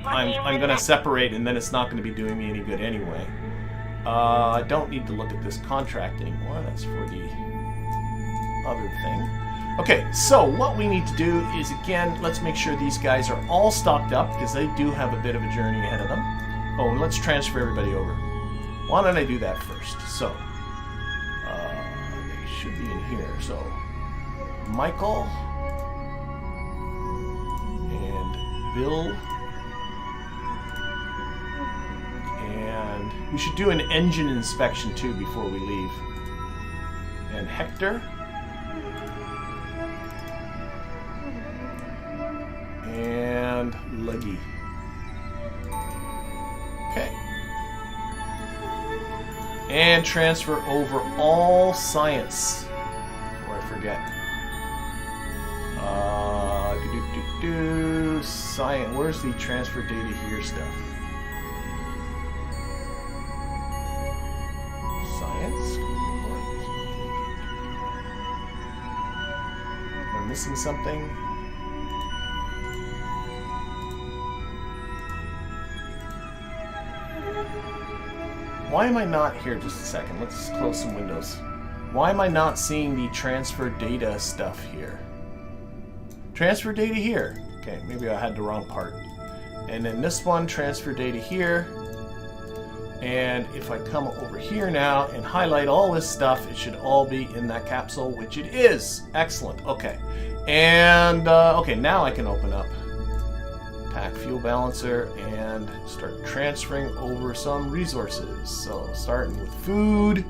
I'm going to separate, and then it's not going to be doing me any good anyway. I don't need to look at this contract anymore. That's for the other thing. Okay, so what we need to do is, again, let's make sure these guys are all stocked up because they do have a bit of a journey ahead of them. Oh, and let's transfer everybody over. Why don't I do that first? So, they should be in here. So, Michael and Bill. And we should do an engine inspection too before we leave. And Hector. And Leggy. Okay. And transfer over all science. Before I forget. Science. Where's the transfer data here stuff? Am I missing something? Why am I not here? Just a second. Let's close some windows. Why am I not seeing the transfer data stuff here? Transfer data here. Okay, maybe I had the wrong part. And then this one, transfer data here. And if I come over here now and highlight all this stuff, it should all be in that capsule, which it is. Excellent. Okay. And, okay, now I can open up Pack Fuel Balancer and start transferring over some resources. So, starting with food.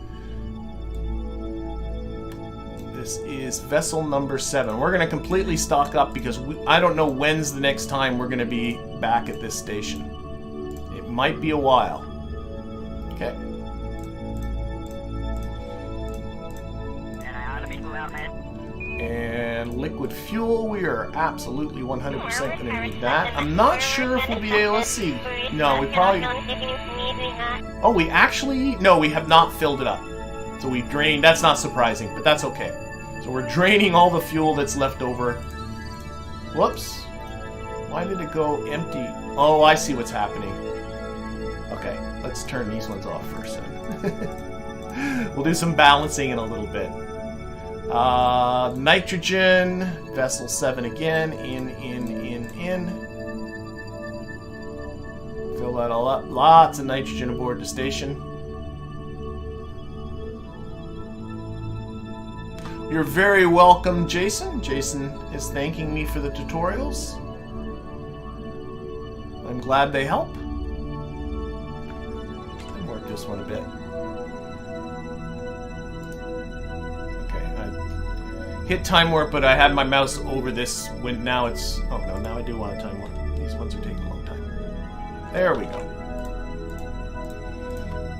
This is vessel number 7. We're going to completely stock up because I don't know when's the next time we're going to be back at this station. It might be a while. Okay. And liquid fuel, we are absolutely 100% going to need that. I'm not sure if we'll be able to see. No, we probably... Oh, we actually... No, we have not filled it up. So we've drained... That's not surprising, but that's okay. So we're draining all the fuel that's left over. Whoops. Why did it go empty? Oh, I see what's happening. Okay, let's turn these ones off first then. We'll do some balancing in a little bit. Nitrogen, vessel 7 again, in. Fill that all up. Lots of nitrogen aboard the station. You're very welcome, Jason. Jason is thanking me for the tutorials. I'm glad they help. I'll work this one a bit. Hit time warp, but I had my mouse over this when now it's... Oh no, now I do want a time warp. These ones are taking a long time. There we go.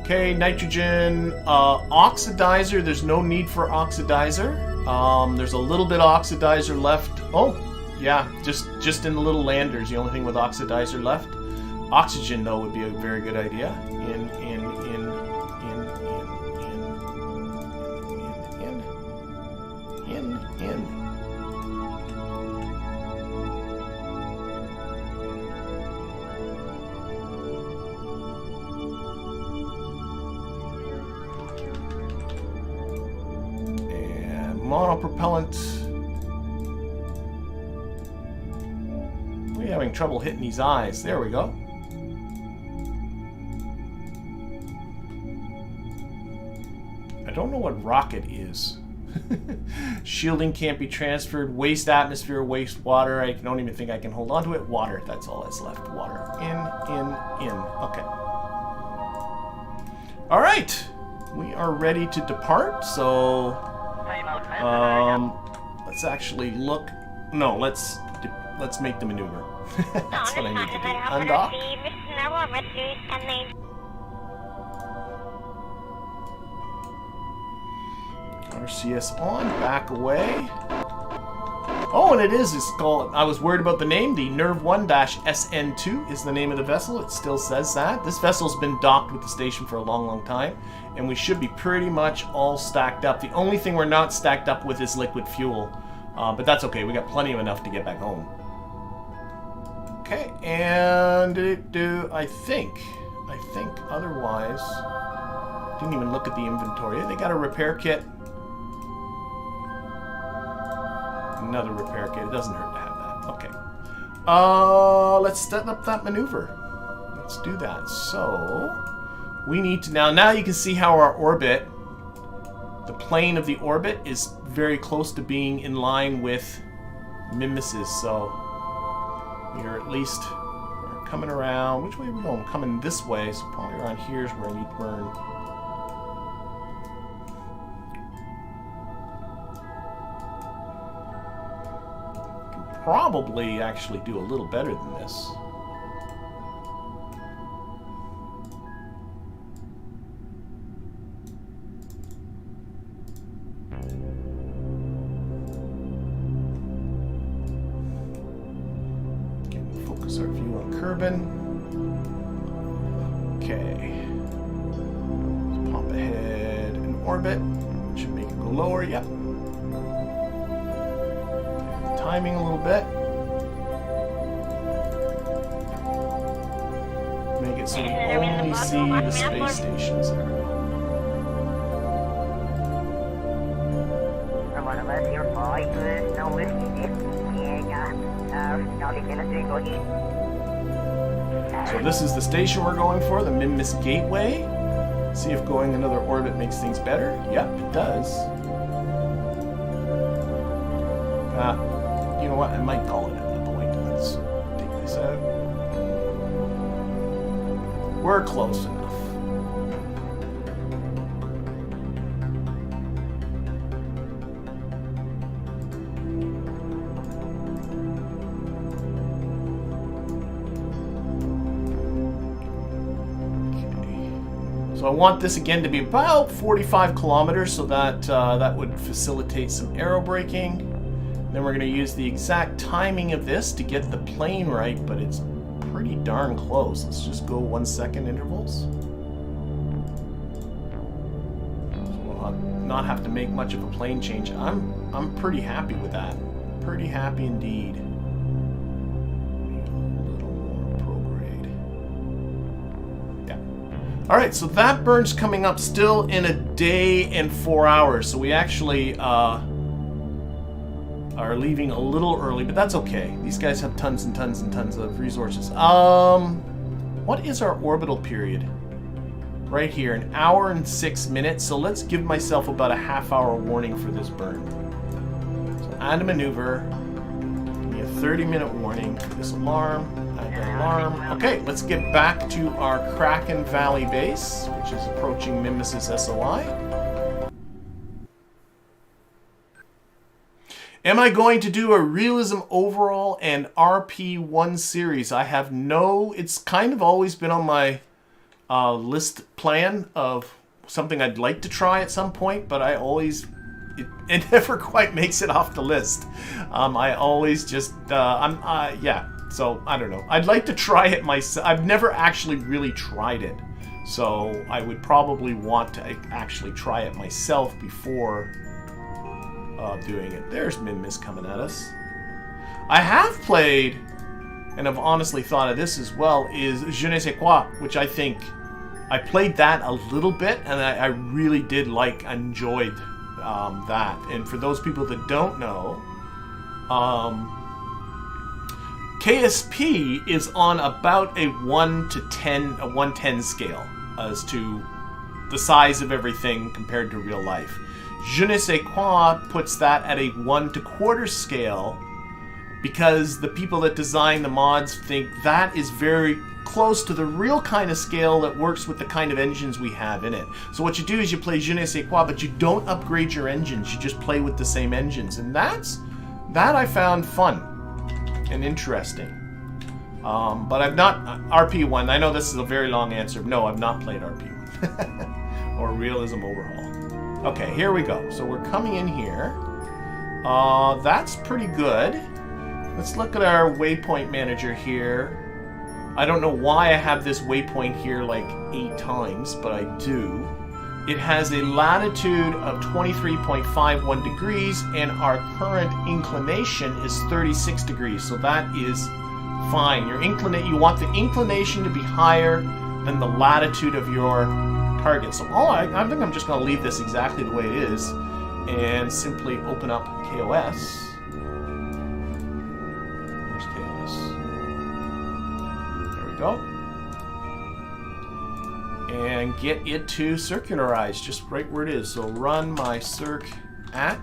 Okay, nitrogen oxidizer. There's no need for oxidizer. There's a little bit of oxidizer left. Oh, yeah, just in the little landers. The only thing with oxidizer left. Oxygen, though, would be a very good idea. In. Monopropellant. We're having trouble hitting these eyes. There we go. I don't know what rocket is. Shielding can't be transferred. Waste atmosphere, waste water. I don't even think I can hold on to it. Water. That's all that's left. Water. In. Okay. All right. We are ready to depart. So... let's actually look. No, let's make the maneuver. That's what I need to do. Undock. RCS on, back away. Oh, and it's called, I was worried about the name, the NERV 1-SN2 is the name of the vessel. It still says that. This vessel's been docked with the station for a long, long time, and we should be pretty much all stacked up. The only thing we're not stacked up with is liquid fuel, but that's okay. We got plenty of enough to get back home. Okay, and I think otherwise, didn't even look at the inventory. They got a repair kit. Another repair kit. It doesn't hurt to have that. Okay. Let's set up that maneuver. Let's do that. So, we need to now you can see how our orbit, the plane of the orbit, is very close to being in line with Minmus's. So, we're coming around. Which way are we going? We're coming this way. So, probably around here is where I need to burn. Probably actually do a little better than this. Okay, focus our view on Kerbin. Okay. Let's pop ahead in orbit. Should make it go lower. Yep. Timing a little bit. Make it so we only see the space stations there. So this is the station we're going for, the Minmus Gateway. See if going another orbit makes things better. Yep, it does. You know what? I might call it at the point. Let's take this out. We're close enough. Okay. So I want this again to be about 45 kilometers, so that that would facilitate some aerobraking. Then we're going to use the exact timing of this to get the plane right, but it's pretty darn close. Let's just go 1 second intervals. So we'll not have to make much of a plane change. I'm pretty happy with that. Pretty happy indeed. A little more prograde. Yeah. All right, so that burn's coming up still in a day and 4 hours. So we actually are leaving a little early, but that's okay. These guys have tons and tons and tons of resources. What is our orbital period? Right here, 1 hour and 6 minutes. So let's give myself about a half-hour warning for this burn. So add a maneuver. Give me a 30-minute warning for this alarm. Add the alarm. Okay, let's get back to our Kraken Valley base, which is approaching Minmus's SOI. Am I going to do a Realism Overall and RP1 series? I have no... It's kind of always been on my list plan of something I'd like to try at some point, but I always... It never quite makes it off the list. I always just... yeah, so I don't know. I'd like to try it myself. I've never actually really tried it. So I would probably want to actually try it myself before... doing it. There's Minmus coming at us. I have played, and I've honestly thought of this as well, is Je ne sais quoi, which I think I played that a little bit, and I really did enjoyed that. And for those people that don't know, KSP is on about a 110 scale as to the size of everything compared to real life. Je ne sais quoi puts that at a 1¼ scale because the people that design the mods think that is very close to the real kind of scale that works with the kind of engines we have in it. So what you do is you play Je ne sais quoi, but you don't upgrade your engines. You just play with the same engines. And that I found fun and interesting. But I've not... RP1, I know this is a very long answer. No, I've not played RP1. Or Realism Overhaul. Okay, here we go. So we're coming in here. That's pretty good. Let's look at our waypoint manager here. I don't know why I have this waypoint here like 8 times, but I do. It has a latitude of 23.51 degrees, and our current inclination is 36 degrees, so that is fine. You want the inclination to be higher than the latitude of your target. So I think I'm just going to leave this exactly the way it is, and simply open up KOS. Where's KOS? There we go. And get it to circularize just right where it is. So run my circ at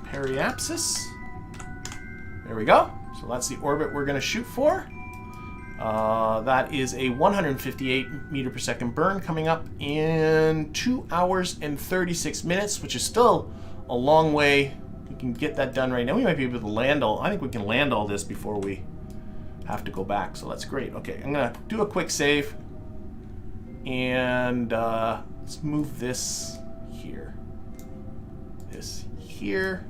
periapsis. There we go. So that's the orbit we're going to shoot for. That is a 158 meter per second burn coming up in 2 hours and 36 minutes, which is still a long way. We can get that done right now. We might be able to land all. I think we can land all this before we have to go back. So that's great. Okay, I'm going to do a quick save. And let's move this here. This here.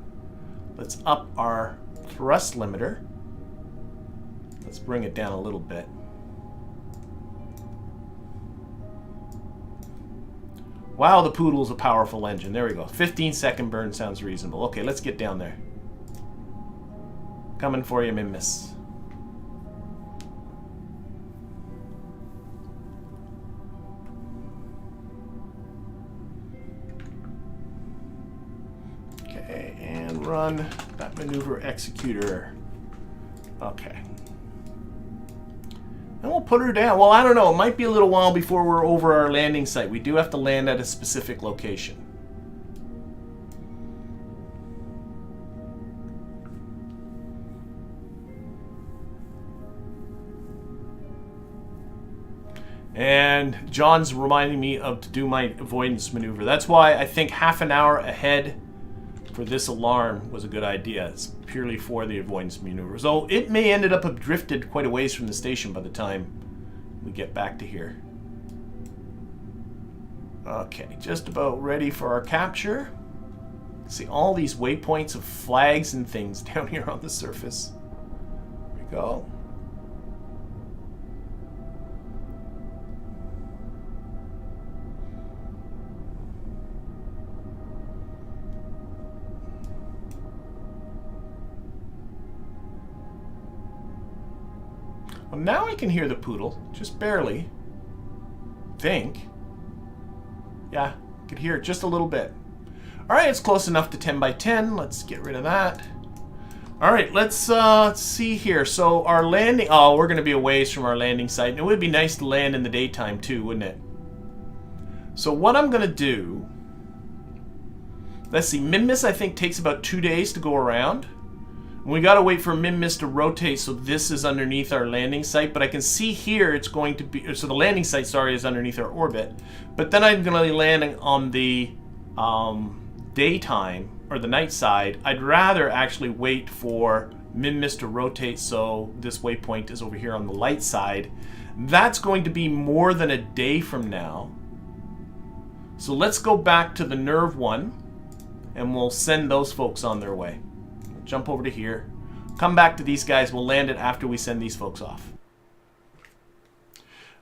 Let's up our thrust limiter. Let's bring it down a little bit. Wow, the Poodle's a powerful engine. There we go. 15-second burn sounds reasonable. Okay, let's get down there. Coming for you, Minmus. Okay, and run that maneuver executor. Okay. And we'll put her down. Well, I don't know. It might be a little while before we're over our landing site. We do have to land at a specific location. And John's reminding me of to do my avoidance maneuver. That's why I think half an hour ahead for this alarm was a good idea. It's purely for the avoidance maneuver. So it may ended up have drifted quite a ways from the station by the time we get back to here. Okay, just about ready for our capture. See all these waypoints of flags and things down here on the surface. There we go. Well, now I can hear the Poodle, just barely. Think. Yeah, I could hear it just a little bit. Alright, it's close enough to 10 by 10. Let's get rid of that. Alright, let's see here. So our landing... Oh, we're going to be a ways from our landing site. And it would be nice to land in the daytime too, wouldn't it? So what I'm going to do... Let's see, Minmus I think takes about 2 days to go around. We gotta wait for Minmus to rotate, so this is underneath our landing site. But I can see here it's going to be... So the landing site, sorry, is underneath our orbit. But then I'm gonna be landing on the daytime, or the night side. I'd rather actually wait for Minmus to rotate, so this waypoint is over here on the light side. That's going to be more than a day from now. So let's go back to the NERV one, and we'll send those folks on their way. Jump over to here, come back to these guys, we'll land it after we send these folks off.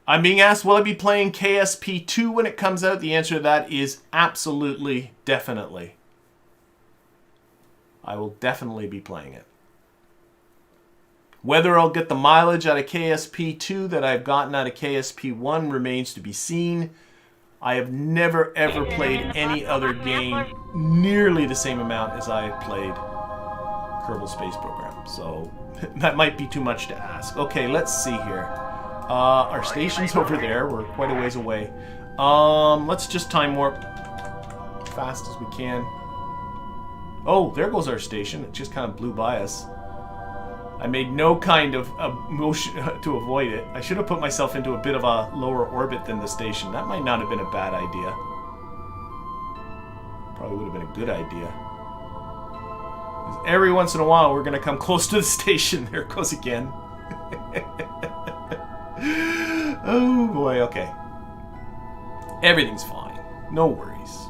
I'm being asked, will I be playing KSP 2 when it comes out? The answer to that is absolutely, definitely. I will definitely be playing it. Whether I'll get the mileage out of KSP 2 that I've gotten out of KSP 1 remains to be seen. I have never ever played any other game nearly the same amount as I have played Kerbal Space Program, so that might be too much to ask. Okay, let's see here. Our station's over there. We're quite a ways away. Let's just time warp fast as we can. Oh, there goes our station. It just kind of blew by us. I made no kind of motion to avoid it. I should have put myself into a bit of a lower orbit than the station. That might not have been a bad idea. Probably would have been a good idea. Every once in a while, we're going to come close to the station. There it goes again. Oh, boy. Okay. Everything's fine. No worries.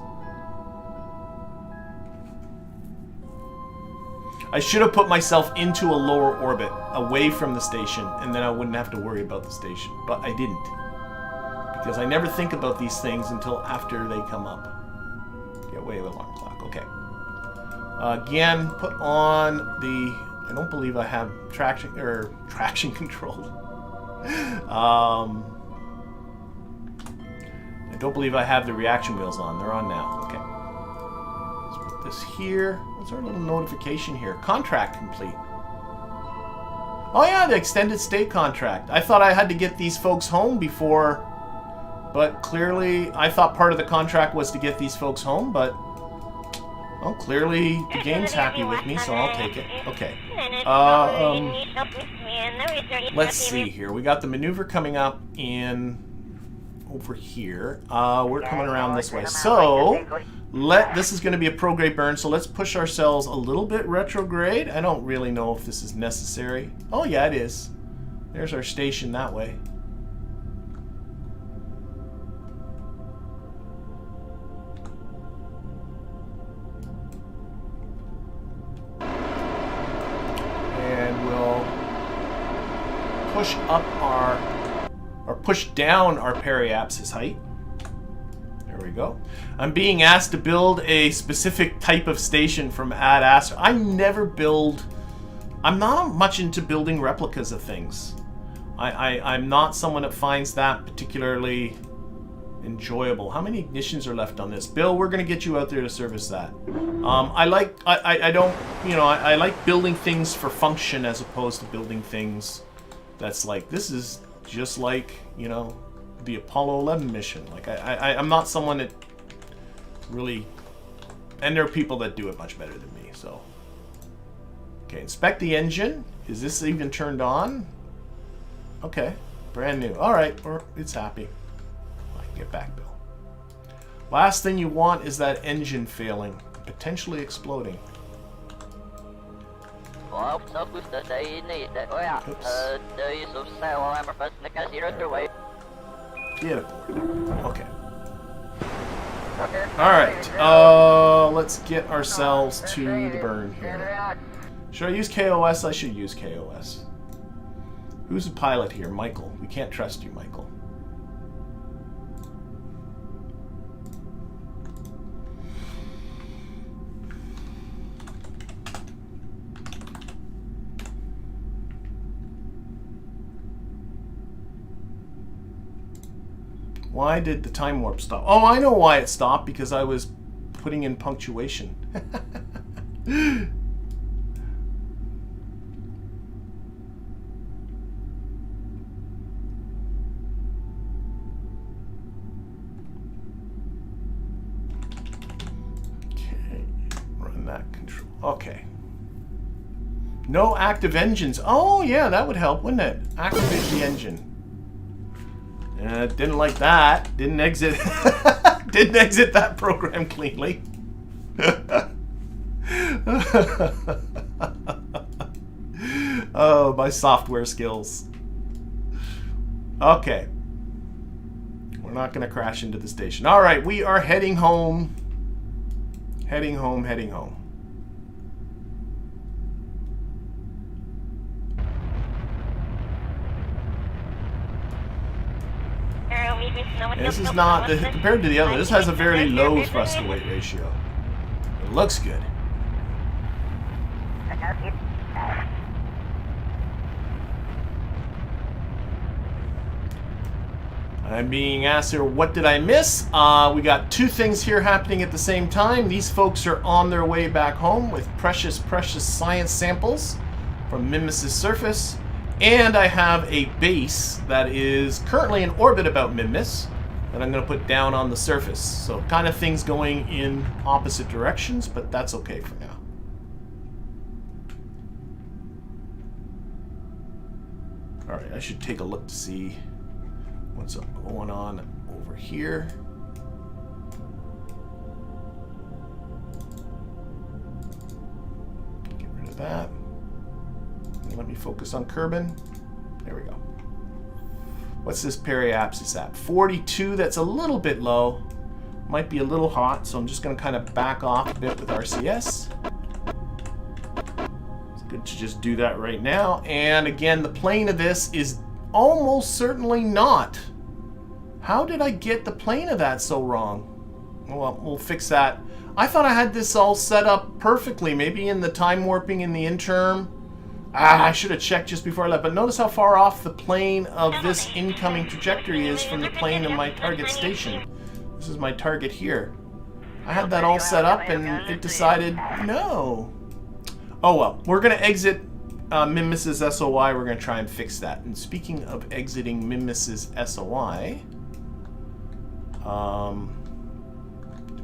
I should have put myself into a lower orbit, away from the station, and then I wouldn't have to worry about the station. But I didn't. Because I never think about these things until after they come up. Get away with alarm clock. Okay. Again, put on the... I don't believe I have traction control. I don't believe I have the reaction wheels on. They're on now. Okay. Let's put this here. What's our little notification here? Contract complete. Oh yeah, the extended stay contract. I thought I had to get these folks home before, but clearly I thought part of the contract was to get these folks home, but well, clearly the game's happy with me, so I'll take it. Okay. Let's see here. We got the maneuver coming up in over here. We're coming around this way. So this is going to be a prograde burn, so let's push ourselves a little bit retrograde. I don't really know if this is necessary. Oh yeah, it is. There's our station that way. Push up push down our periapsis height. There we go. I'm being asked to build a specific type of station from Ad Astra. I'm not much into building replicas of things. I'm not someone that finds that particularly enjoyable. How many ignitions are left on this? Bill, we're gonna get you out there to service that. I like building things for function as opposed to building things that's like, this is just like, you know, the Apollo 11 mission. Like, I'm not someone that really... And there are people that do it much better than me, so... Okay, inspect the engine. Is this even turned on? Okay, brand new. Alright, it's happy. I can get back, Bill. Last thing you want is that engine failing, potentially exploding. Oops. Get aboard. Okay. Alright, let's get ourselves to the burn here. Should I use KOS? I should use KOS. Who's the pilot here? Michael. We can't trust you, Michael. Why did the time warp stop? Oh, I know why it stopped, because I was putting in punctuation. Okay, run that control. Okay. No active engines. Oh, yeah, that would help, wouldn't it? Activate the engine. Didn't like that. Didn't exit. Didn't exit that program cleanly. Oh, my software skills. Okay. We're not going to crash into the station. All right, we are heading home. Heading home, heading home. This is not, compared to the other, this has a very low thrust to weight ratio. It looks good. I'm being asked here, what did I miss? We got two things here happening at the same time. These folks are on their way back home with precious, precious science samples from Minmus's surface. And I have a base that is currently in orbit about Minmus that I'm going to put down on the surface. So kind of things going in opposite directions, but that's okay for now. Alright, I should take a look to see what's going on over here. Get rid of that. Let me focus on Kerbin. There we go. What's this periapsis at? 42. That's a little bit low. Might be a little hot, so I'm just going to kind of back off a bit with RCS. Good to just do that right now. And again, the plane of this is almost certainly not. How did I get the plane of that so wrong? Well, we'll fix that. I thought I had this all set up perfectly. Maybe in the time warping in the interim. I should have checked just before I left. But notice how far off the plane of this incoming trajectory is from the plane of my target station. This is my target here. I had that all set up and it decided no. Oh well, we're going to exit Minmus's SOI. We're going to try and fix that. And speaking of exiting Minmus's SOI,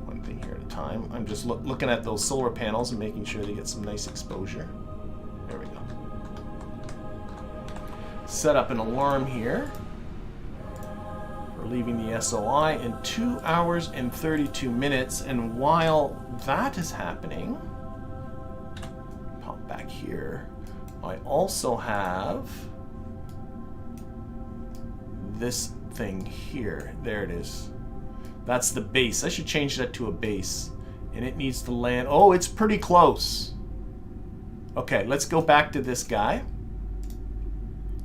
one thing here at a time. I'm just looking at those solar panels and making sure they get some nice exposure. There we go. Set up an alarm here. We're leaving the SOI in 2 hours and 32 minutes. And while that is happening, pop back here, I also have this thing here. There it is. That's the base. I should change that to a base. And it needs to land. Oh, it's pretty close. Okay, let's go back to this guy.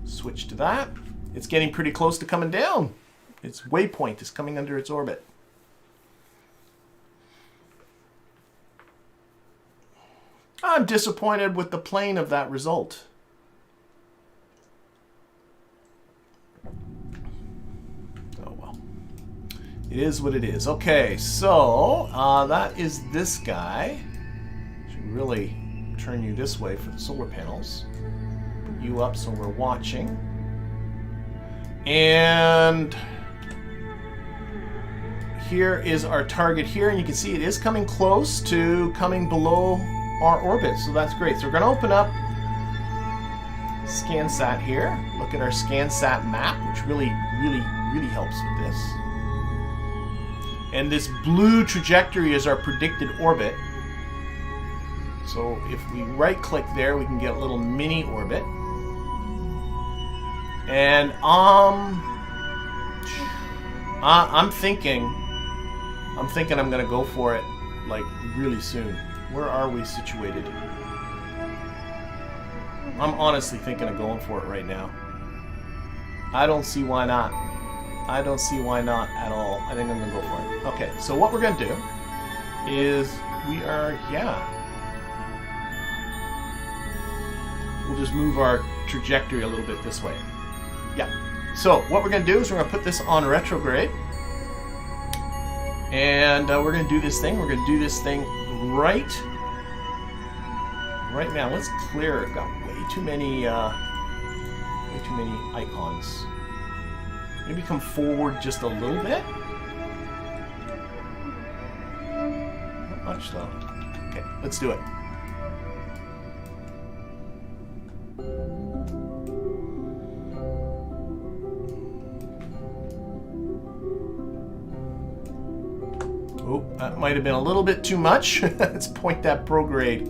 Switch to that. It's getting pretty close to coming down. Its waypoint is coming under its orbit. I'm disappointed with the plane of that result. Oh well. It is what it is. Okay, so that is this guy. Should really turn you this way for the solar panels. Put you up so we're watching. And here is our target here, and you can see it is coming close to coming below our orbit, so that's great. So we're going to open up ScanSat here. Look at our ScanSat map, which really helps with this. And this blue trajectory is our predicted orbit. So if we right-click there, we can get a little mini orbit. And I'm thinking I'm gonna go for it like really soon. Where are we situated? I'm honestly thinking of going for it right now. I don't see why not. I don't see why not at all. I think I'm gonna go for it. Okay, so what we're gonna do is we'll just move our trajectory a little bit this way. Yeah. So what we're going to do is we're going to put this on retrograde. And we're going to do this thing. We're going to do this thing right now. Let's clear. I've got way too many icons. Maybe come forward just a little bit. Not much though. Okay, let's do it. Oh, that might have been a little bit too much. Let's point that prograde.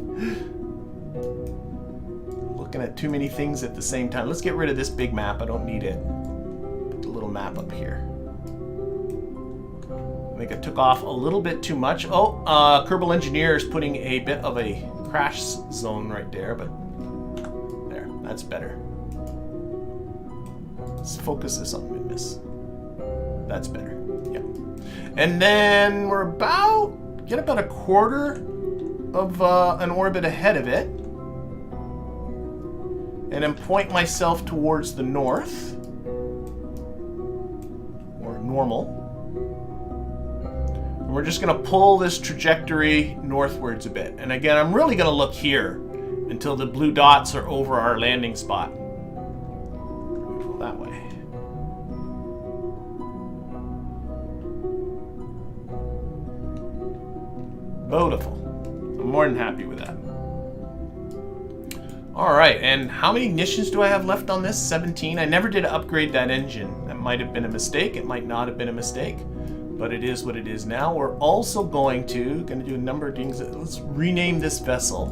Looking at too many things at the same time. Let's get rid of this big map. I don't need it. Put the little map up here. I think I took off a little bit too much. Oh, Kerbal Engineer is putting a bit of a crash zone right there, but there, that's better. Let's focus this on Minmus. That's better. Yep. And then we're get about a quarter of an orbit ahead of it. And then point myself towards the north. Or normal. And we're just going to pull this trajectory northwards a bit. And again, I'm really going to look here until the blue dots are over our landing spot. Go that way. Beautiful. I'm more than happy with that. Alright, and how many ignitions do I have left on this? 17. I never did upgrade that engine. That might have been a mistake. It might not have been a mistake. But it is what it is now. We're also going to do a number of things. Let's rename this vessel.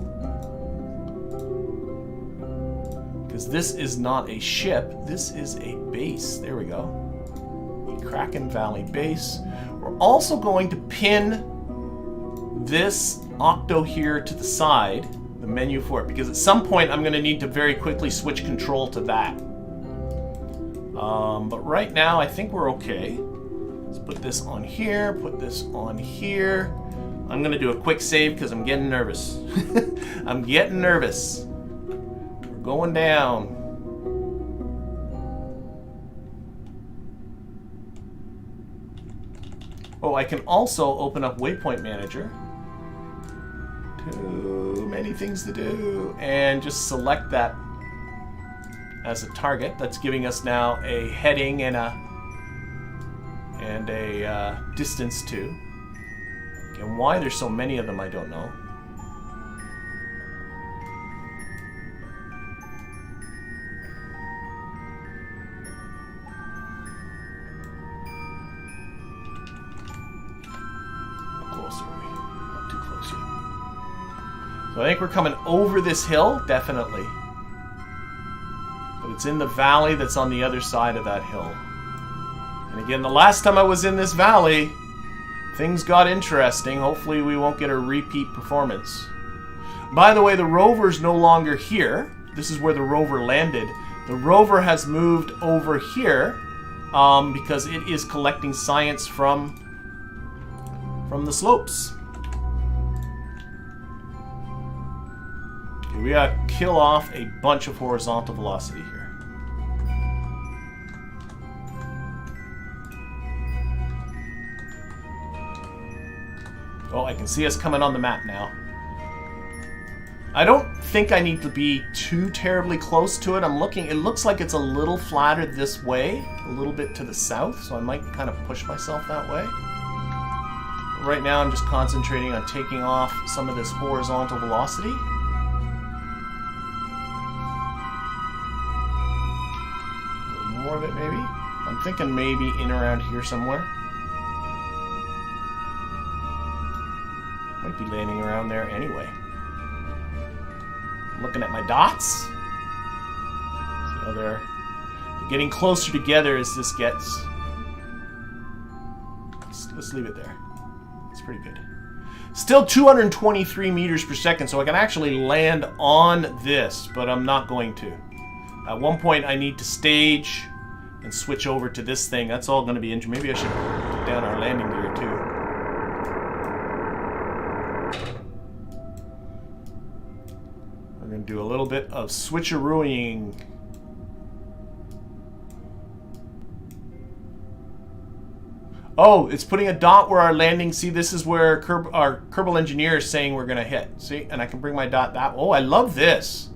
Because this is not a ship. This is a base. There we go. The Kraken Valley base. We're also going to pin this octo here to the side, the menu for it, because at some point I'm going to need to very quickly switch control to that. But right now I think we're okay. Let's put this on here, put this on here. I'm going to do a quick save because I'm getting nervous. I'm getting nervous. We're going down. Oh, I can also open up Waypoint Manager. Too many things to do. And just select that as a target. That's giving us now a heading and a distance too. And why there's so many of them, I don't know. How close are we? Not too close yet. So I think we're coming over this hill, definitely. But it's in the valley that's on the other side of that hill. And again, the last time I was in this valley, things got interesting. Hopefully we won't get a repeat performance. By the way, the rover's no longer here. This is where the rover landed. The rover has moved over here because it is collecting science from the slopes. Okay, we gotta kill off a bunch of horizontal velocity here. Oh, I can see us coming on the map now. I don't think I need to be too terribly close to it. I'm looking, it looks like it's a little flatter this way, a little bit to the south, so I might kind of push myself that way. But right now I'm just concentrating on taking off some of this horizontal velocity. A little more of it maybe. I'm thinking maybe in around here somewhere. Might be landing around there anyway. I'm looking at my dots. See how they're getting closer together as this gets. Let's leave it there. It's pretty good. Still 223 meters per second, so I can actually land on this, but I'm not going to. At one point I need to stage and switch over to this thing. That's all going to be interesting. Maybe I should put down our landing gear too. We're going to do a little bit of switcherooing. Oh, it's putting a dot where our landing... See, this is where our Kerbal engineer is saying we're going to hit. See, and I can bring my dot that... Oh, I love this.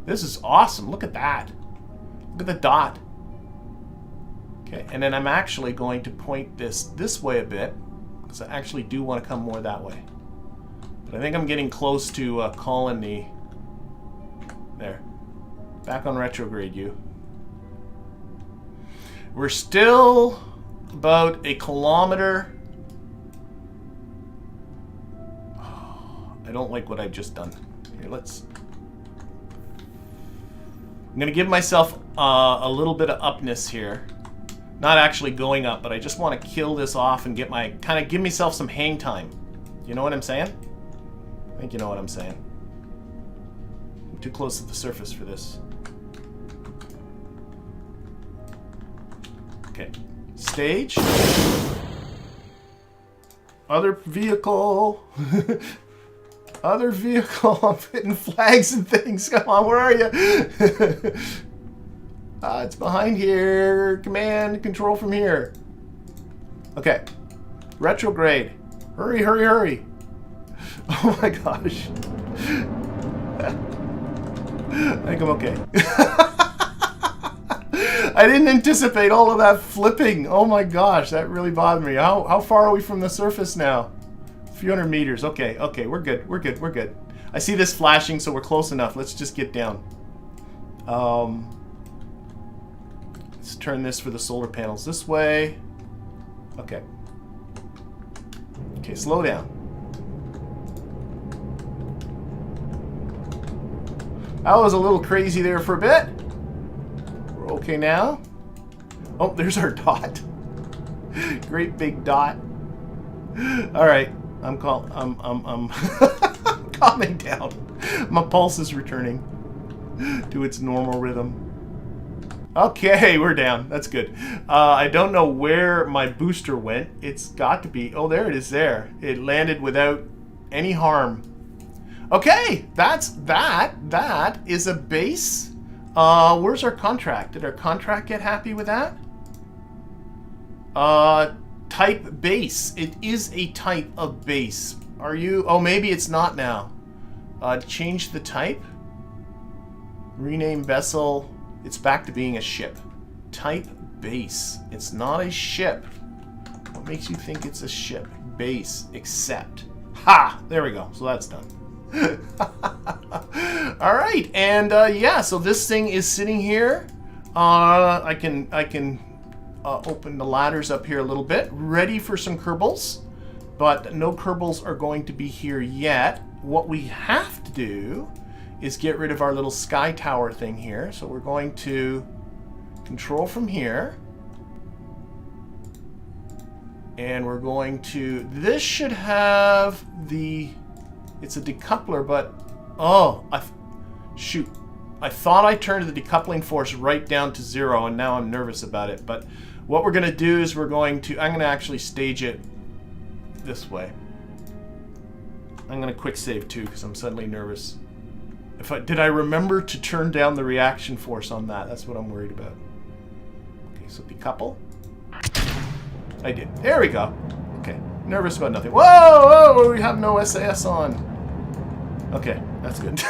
This is awesome. Look at that. Look at the dot. Okay, and then I'm actually going to point this way a bit, because I actually do want to come more that way. But I think I'm getting close to calling the... There. Back on retrograde, you. We're still about a kilometer. I don't like what I've just done. Here, let's... I'm going to give myself a little bit of upness here. Not actually going up, but I just want to kill this off and get my... Kind of give myself some hang time. You know what I'm saying? I think you know what I'm saying. I'm too close to the surface for this. Okay. Stage. Other vehicle. Other vehicle. I'm hitting flags and things. Come on, where are you? It's behind here. Command, control from here. Okay. Retrograde. Hurry, hurry, hurry. Oh my gosh. I think I'm okay. I didn't anticipate all of that flipping. Oh my gosh, that really bothered me. How far are we from the surface now? A few hundred meters. Okay, okay, we're good. We're good. We're good. I see this flashing, so we're close enough. Let's just get down. Let's turn this for the solar panels this way. Okay. Okay, slow down. That was a little crazy there for a bit. We're okay now. Oh, there's our dot. Great big dot. All right, I'm calming down. My pulse is returning to its normal rhythm. Okay, we're down. That's good. I don't know where my booster went. It's got to be... Oh, there it is there. It landed without any harm. Okay, that is a base. Where's our contract? Did our contract get happy with that? Type base. It is a type of base. Are you... Oh, maybe it's not now. Change the type. Rename vessel. It's back to being a ship. Type base. It's not a ship. What makes you think it's a ship? Base. Accept. Ha! There we go. So that's done. All right, and yeah, so this thing is sitting here. I can open the ladders up here a little bit, ready for some Kerbals, but no Kerbals are going to be here yet. What we have to do is get rid of our little sky tower thing here. So we're going to control from here. And we're going to... This should have the... It's a decoupler, but... Oh, shoot. I thought I turned the decoupling force right down to 0, and now I'm nervous about it. But what we're going to do is we're going to... I'm going to actually stage it this way. I'm going to quick save too, because I'm suddenly nervous. Did I remember to turn down the reaction force on that? That's what I'm worried about. Okay, so decouple. I did. There we go. Okay, nervous about nothing. Whoa, whoa, we have no SAS on. Okay, that's good.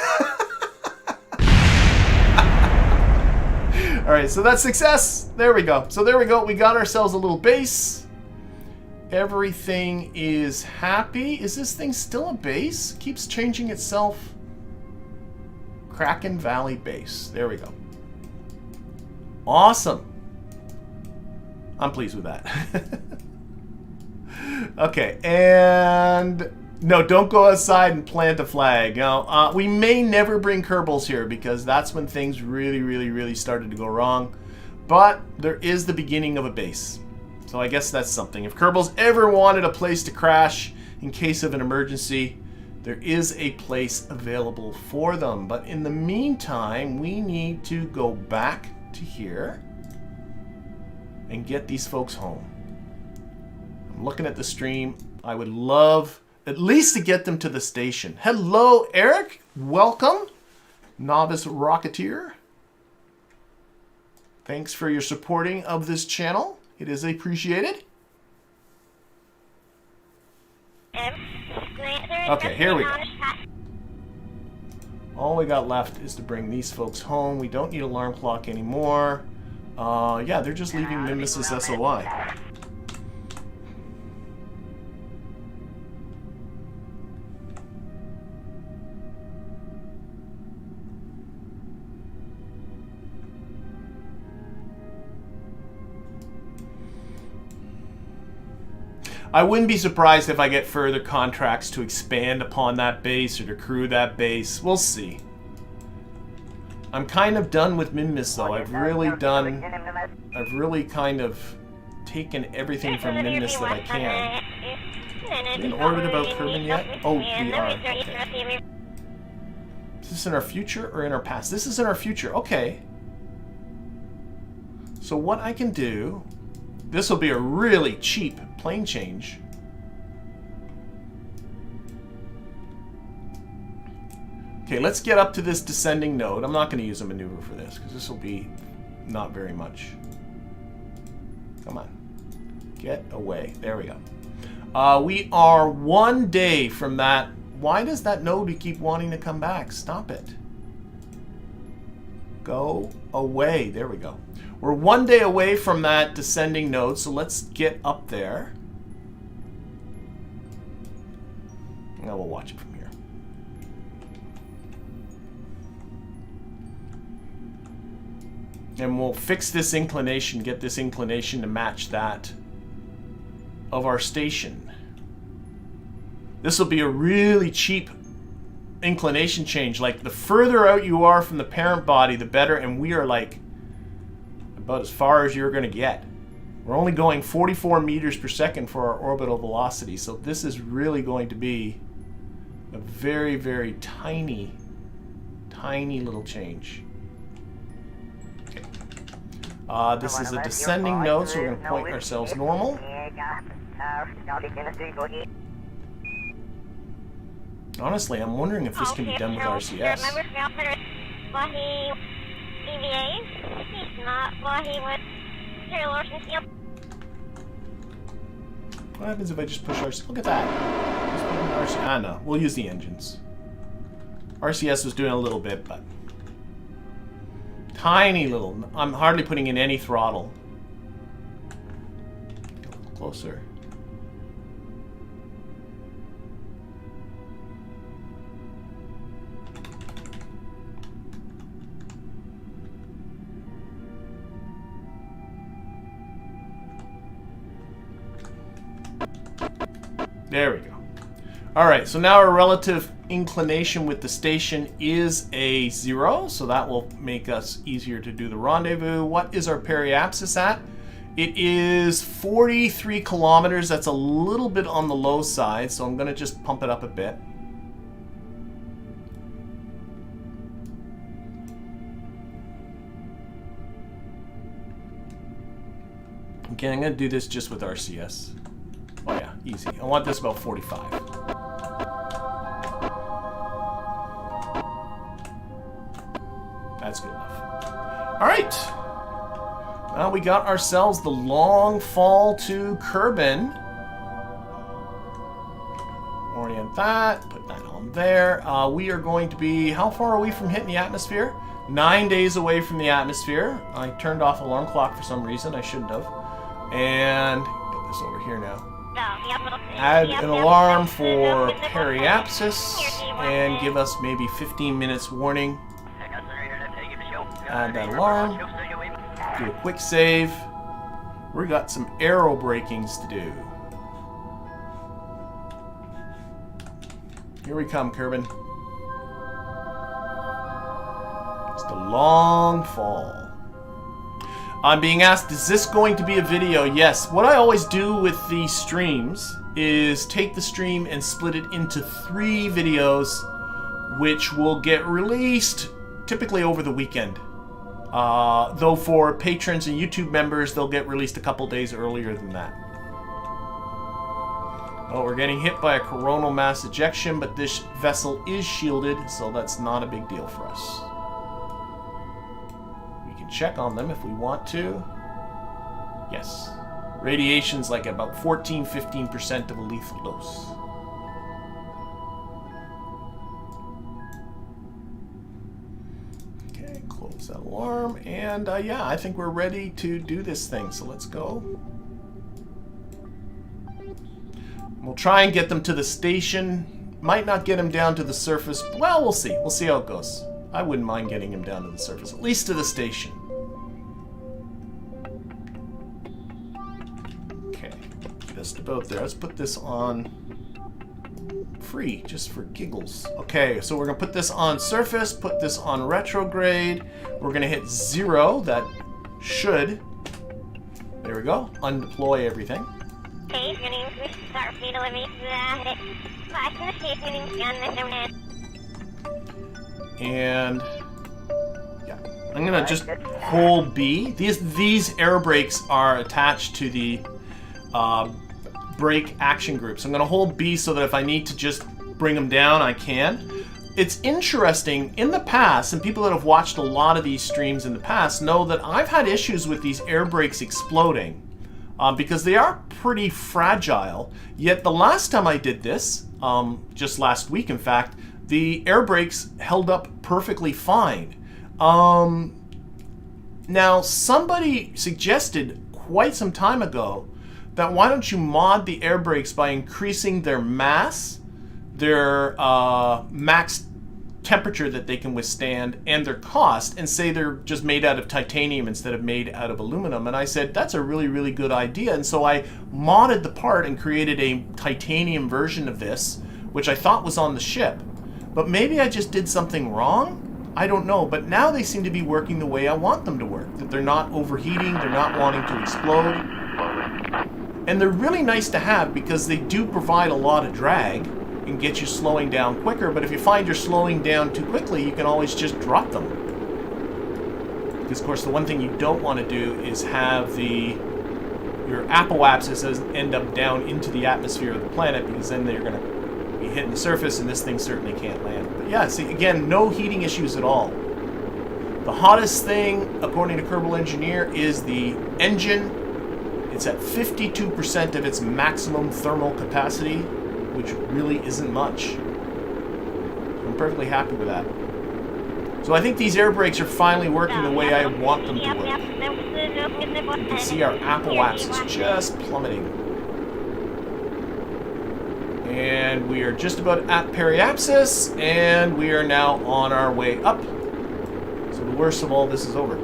All right, so that's success. There we go. So there we go. We got ourselves a little base. Everything is happy. Is this thing still a base? Keeps changing itself. Kraken Valley base. There we go. Awesome. I'm pleased with that. Okay, and no, don't go outside and plant a flag. Now, we may never bring Kerbals here because that's when things really started to go wrong. But there is the beginning of a base. So I guess that's something. If Kerbals ever wanted a place to crash in case of an emergency, there is a place available for them. But in the meantime, we need to go back to here and get these folks home. I'm looking at the stream. I would love at least to get them to the station. Hello, Eric. Welcome. Novice Rocketeer. Thanks for your supporting of this channel. It is appreciated. Okay, here we go. All we got left is to bring these folks home. We don't need alarm clock anymore. Yeah, they're just leaving Minmus's SOI. I wouldn't be surprised if I get further contracts to expand upon that base or to crew that base. We'll see. I'm kind of done with Minmus though. I've really kind of taken everything from Minmus that I can. Are we in orbit about Kerbin yet? Oh, we are. Okay. Is this in our future or in our past? This is in our future. Okay. So what I can do... This will be a really cheap plane change. Okay, let's get up to this descending node. I'm not going to use a maneuver for this because this will be not very much. Come on. Get away. There we go. We are 1 day from that. Why does that node keep wanting to come back? Stop it. Go away. There we go. We're 1 day away from that descending node, so let's get up there. Now we'll watch it from here. And we'll fix this inclination, get this inclination to match that of our station. This will be a really cheap inclination change. Like, the further out you are from the parent body, the better, and we are like about as far as you're going to get. We're only going 44 meters per second for our orbital velocity, so this is really going to be a very tiny tiny little change. Okay. This is a descending node, so we're going to point ourselves normal. Honestly, I'm wondering if this can be done with RCS. What happens if I just push RCS? Look at that. Ah, no. We'll use the engines. RCS was doing a little bit, but... tiny little. I'm hardly putting in any throttle. Get a little closer. There we go. Alright, so now our relative inclination with the station is a 0, so that will make us easier to do the rendezvous. What is our periapsis at? It is 43 kilometers. That's a little bit on the low side, so I'm going to just pump it up a bit. Okay, I'm going to do this just with RCS. Oh yeah, easy. I want this about 45. That's good enough. Alright. Now we got ourselves the long fall to Kerbin. Orient that. Put that on there. We are going to be... how far are we from hitting the atmosphere? 9 days away from the atmosphere. I turned off alarm clock for some reason. I shouldn't have. And... get this over here now. Add an alarm for periapsis and give us maybe 15 minutes warning. Add that alarm. Do a quick save. We got some aerobrakings to do. Here we come, Kerbin. It's the long fall. I'm being asked, is this going to be a video? Yes. What I always do with these streams is take the stream and split it into 3 videos, which will get released typically over the weekend. Though for patrons and YouTube members, they'll get released a couple days earlier than that. Oh, we're getting hit by a coronal mass ejection, but this vessel is shielded, so that's not a big deal for us. Check on them if we want to. Yes. Radiation's like about 14-15% of a lethal dose. Okay, close that alarm. And yeah, I think we're ready to do this thing. So let's go. We'll try and get them to the station. Might not get them down to the surface. Well, we'll see. We'll see how it goes. I wouldn't mind getting him down to the surface. At least to the station. Just about there. Let's put this on free, just for giggles. Okay, so we're gonna put this on surface, put this on retrograde. We're gonna hit 0. That should, there we go, undeploy everything. And yeah, I'm gonna just hold B. These air brakes are attached to the brake action group. So I'm going to hold B so that if I need to just bring them down, I can. It's interesting, in the past, and people that have watched a lot of these streams in the past know that I've had issues with these air brakes exploding because they are pretty fragile. Yet the last time I did this, just last week in fact, the air brakes held up perfectly fine. Now, somebody suggested quite some time ago that why don't you mod the air brakes by increasing their mass, their max temperature that they can withstand, and their cost, and say they're just made out of titanium instead of made out of aluminum. And I said, that's a really, really good idea. And so I modded the part and created a titanium version of this, which I thought was on the ship. But maybe I just did something wrong? I don't know. But now they seem to be working the way I want them to work. That they're not overheating, they're not wanting to explode. And they're really nice to have because they do provide a lot of drag. and get you slowing down quicker. But if you find you're slowing down too quickly, you can always just drop them. Because, of course, the one thing you don't want to do is have your apoapsis end up down into the atmosphere of the planet, because then they're going to be hitting the surface, and this thing certainly can't land. But yeah, see, again, no heating issues at all. The hottest thing, according to Kerbal Engineer, is the engine. It's at 52% of its maximum thermal capacity, which really isn't much. I'm perfectly happy with that. So I think these air brakes are finally working the way I want them to work. You can see our apoapsis just plummeting. And we are just about at periapsis, and we are now on our way up. So the worst of all this is over.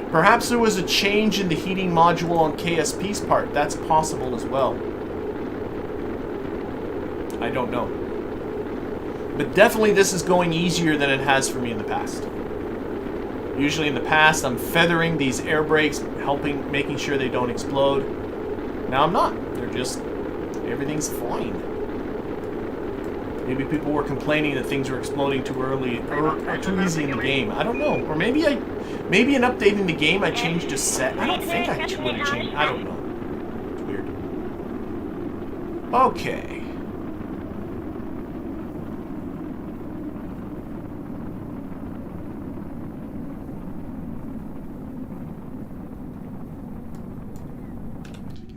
Perhaps there was a change in the heating module on KSP's part. That's possible as well. I don't know. But definitely this is going easier than it has for me in the past. Usually in the past, I'm feathering these air brakes, making sure they don't explode. Now I'm not. They're just, everything's fine. Maybe people were complaining that things were exploding too early or too easy in the game. I don't know. Or maybe in updating the game I changed a set. I don't think I would have changed. I don't know. It's weird. Okay.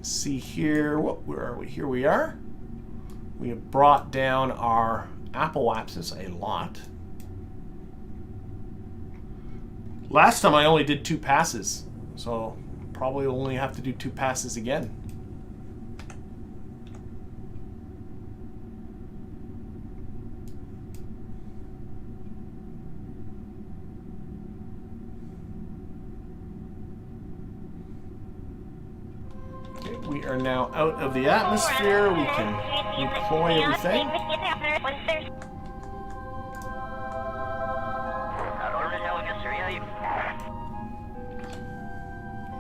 See here, where are we? Here we are. We have brought down our apoapsis a lot. Last time I only did 2 passes, so probably only have to do 2 passes again. We are now out of the atmosphere. We can deploy everything. I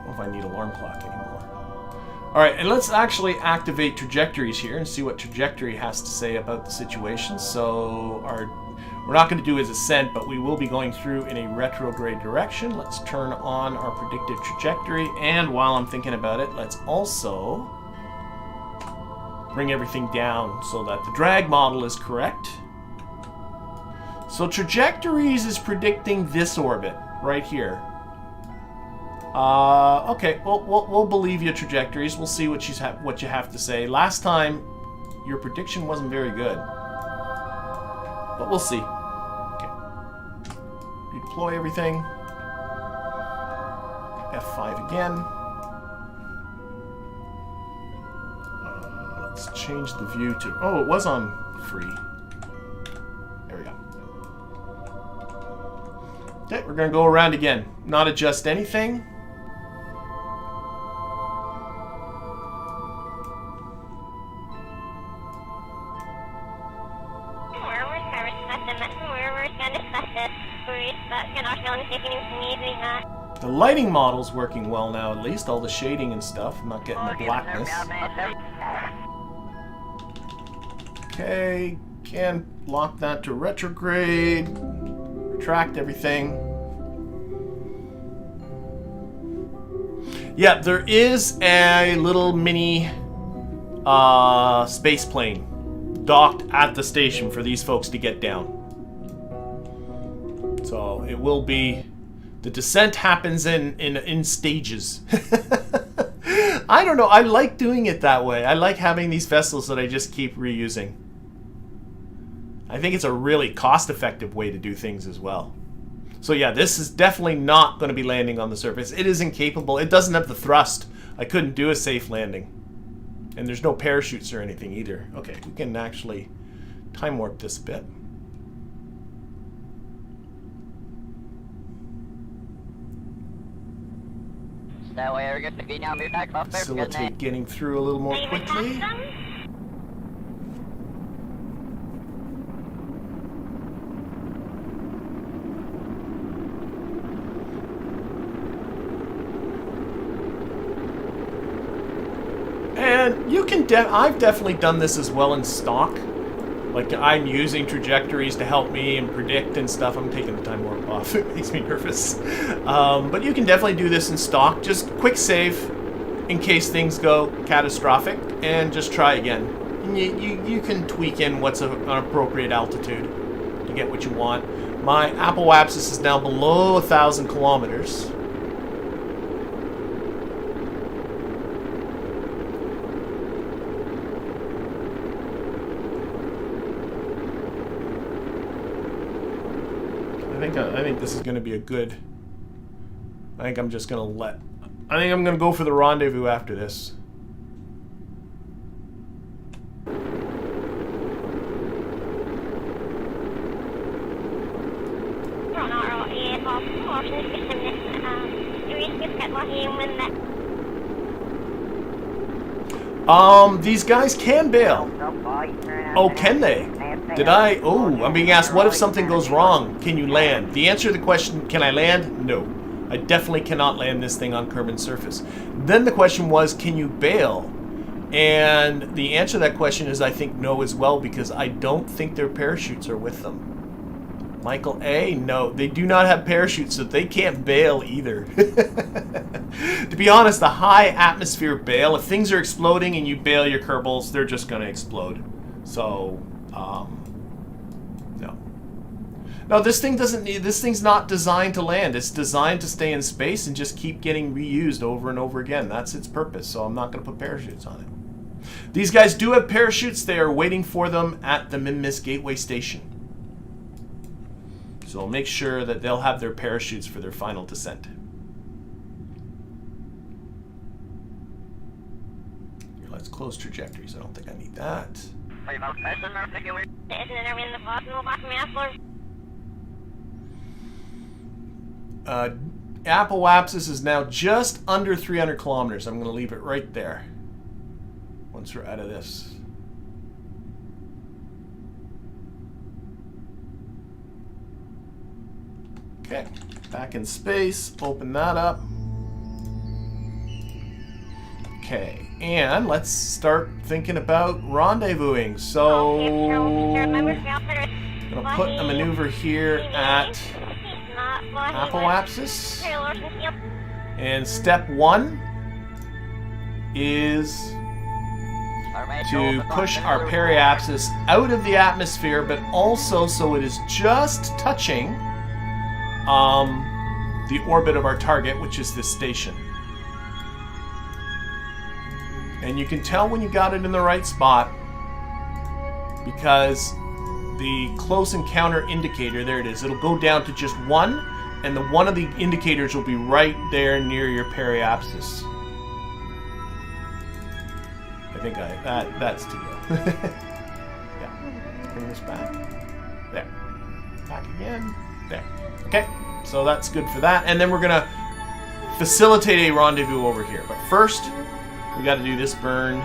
don't know if I need alarm clock anymore. Alright, and let's actually activate trajectories here and see what trajectory has to say about the situation. So we're not going to do his ascent, but we will be going through in a retrograde direction. Let's turn on our predicted trajectory, and while I'm thinking about it, let's also bring everything down so that the drag model is correct. So trajectories is predicting this orbit right here. Okay, we'll believe your trajectories. We'll see what you have to say. Last time, your prediction wasn't very good, but we'll see. Deploy everything. F5 again. Let's change the view to... Oh, it was on free. There we go. Okay, we're going to go around again. Not adjust anything. The lighting model's working well now, at least. All the shading and stuff. I'm not getting the blackness. Okay, can lock that to retrograde. Retract everything. Yeah, there is a little mini space plane docked at the station for these folks to get down. So it will be... The descent happens in stages. I don't know. I like doing it that way. I like having these vessels that I just keep reusing. I think it's a really cost-effective way to do things as well. So yeah, this is definitely not going to be landing on the surface. It is incapable. It doesn't have the thrust. I couldn't do a safe landing. And there's no parachutes or anything either. Okay, we can actually time warp this a bit. Facilitate getting through a little more quickly. And you can, I've definitely done this as well in stock. Like, I'm using trajectories to help me and predict and stuff. I'm taking the time warp off. It makes me nervous. But you can definitely do this in stock. Just quick save in case things go catastrophic, and just try again. And you can tweak in what's an appropriate altitude to get what you want. My Apple axis is now below 1,000 kilometers. I think this is going to be a good... I think I'm just going to I think I'm going to go for the rendezvous after this. These guys can bail. Oh, can they? Did I? Oh, I'm being asked, what if something goes wrong? Can you land? The answer to the question, can I land? No. I definitely cannot land this thing on Kerbin's surface. Then the question was, can you bail? And the answer to that question is, I think, no as well, because I don't think their parachutes are with them. Michael A, no, they do not have parachutes, so they can't bail either. To be honest, the high atmosphere bail, if things are exploding and you bail your Kerbals, they're just going to explode. So, no. No, this thing doesn't need, this thing's not designed to land. It's designed to stay in space and just keep getting reused over and over again. That's its purpose, so I'm not going to put parachutes on it. These guys do have parachutes. They are waiting for them at the Minmus Gateway Station. So I'll make sure that they'll have their parachutes for their final descent. Here, let's close trajectories. I don't think I need that. Apoapsis is now just under 300 kilometers. I'm going to leave it right there once we're out of this. Okay, back in space, open that up. Okay, and let's start thinking about rendezvousing. So, I'm gonna put a maneuver here at Apoapsis. And step 1 is to push our periapsis out of the atmosphere, but also so it is just touching the orbit of our target, which is this station. And you can tell when you got it in the right spot because the close encounter indicator, there it is, it'll go down to just 1, and the one of the indicators will be right there near your periapsis. I think that's too low. Yeah, bring this back. There. Back again. There. Okay, so that's good for that. And then we're going to facilitate a rendezvous over here. But first, we got to do this burn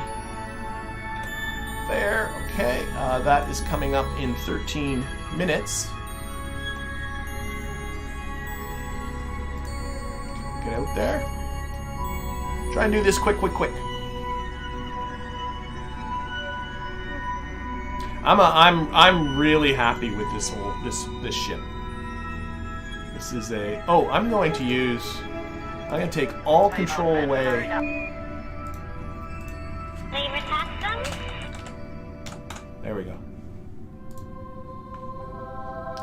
there. Okay, that is coming up in 13 minutes. Get out there. Try and do this quick. I'm really happy with this whole this ship. This is a... Oh, I'm going to take all control away. There we go.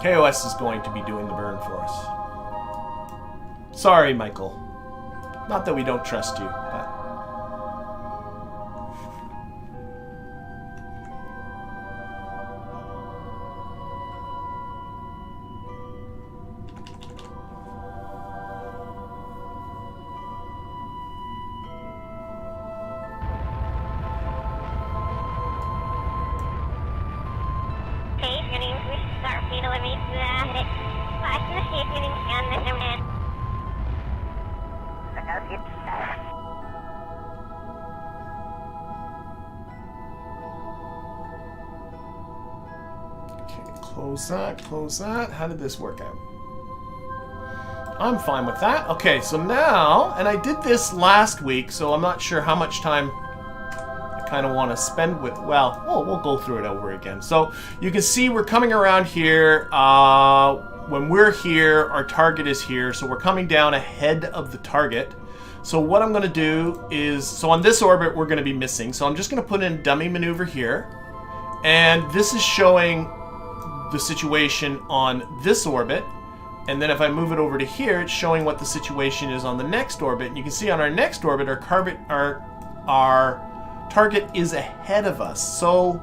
KOS is going to be doing the burn for us. Sorry, Michael. Not that we don't trust you, but... Close that. How did this work out? I'm fine with that. Okay, so now, and I did this last week, so I'm not sure how much time kind of want to spend with, well, we'll go through it over again. So you can see we're coming around here. When we're here, our target is here. So we're coming down ahead of the target. So what I'm going to do is, so on this orbit, we're going to be missing. So I'm just going to put in dummy maneuver here. And this is showing the situation on this orbit. And then if I move it over to here, it's showing what the situation is on the next orbit. And you can see on our next orbit, our target is ahead of us. So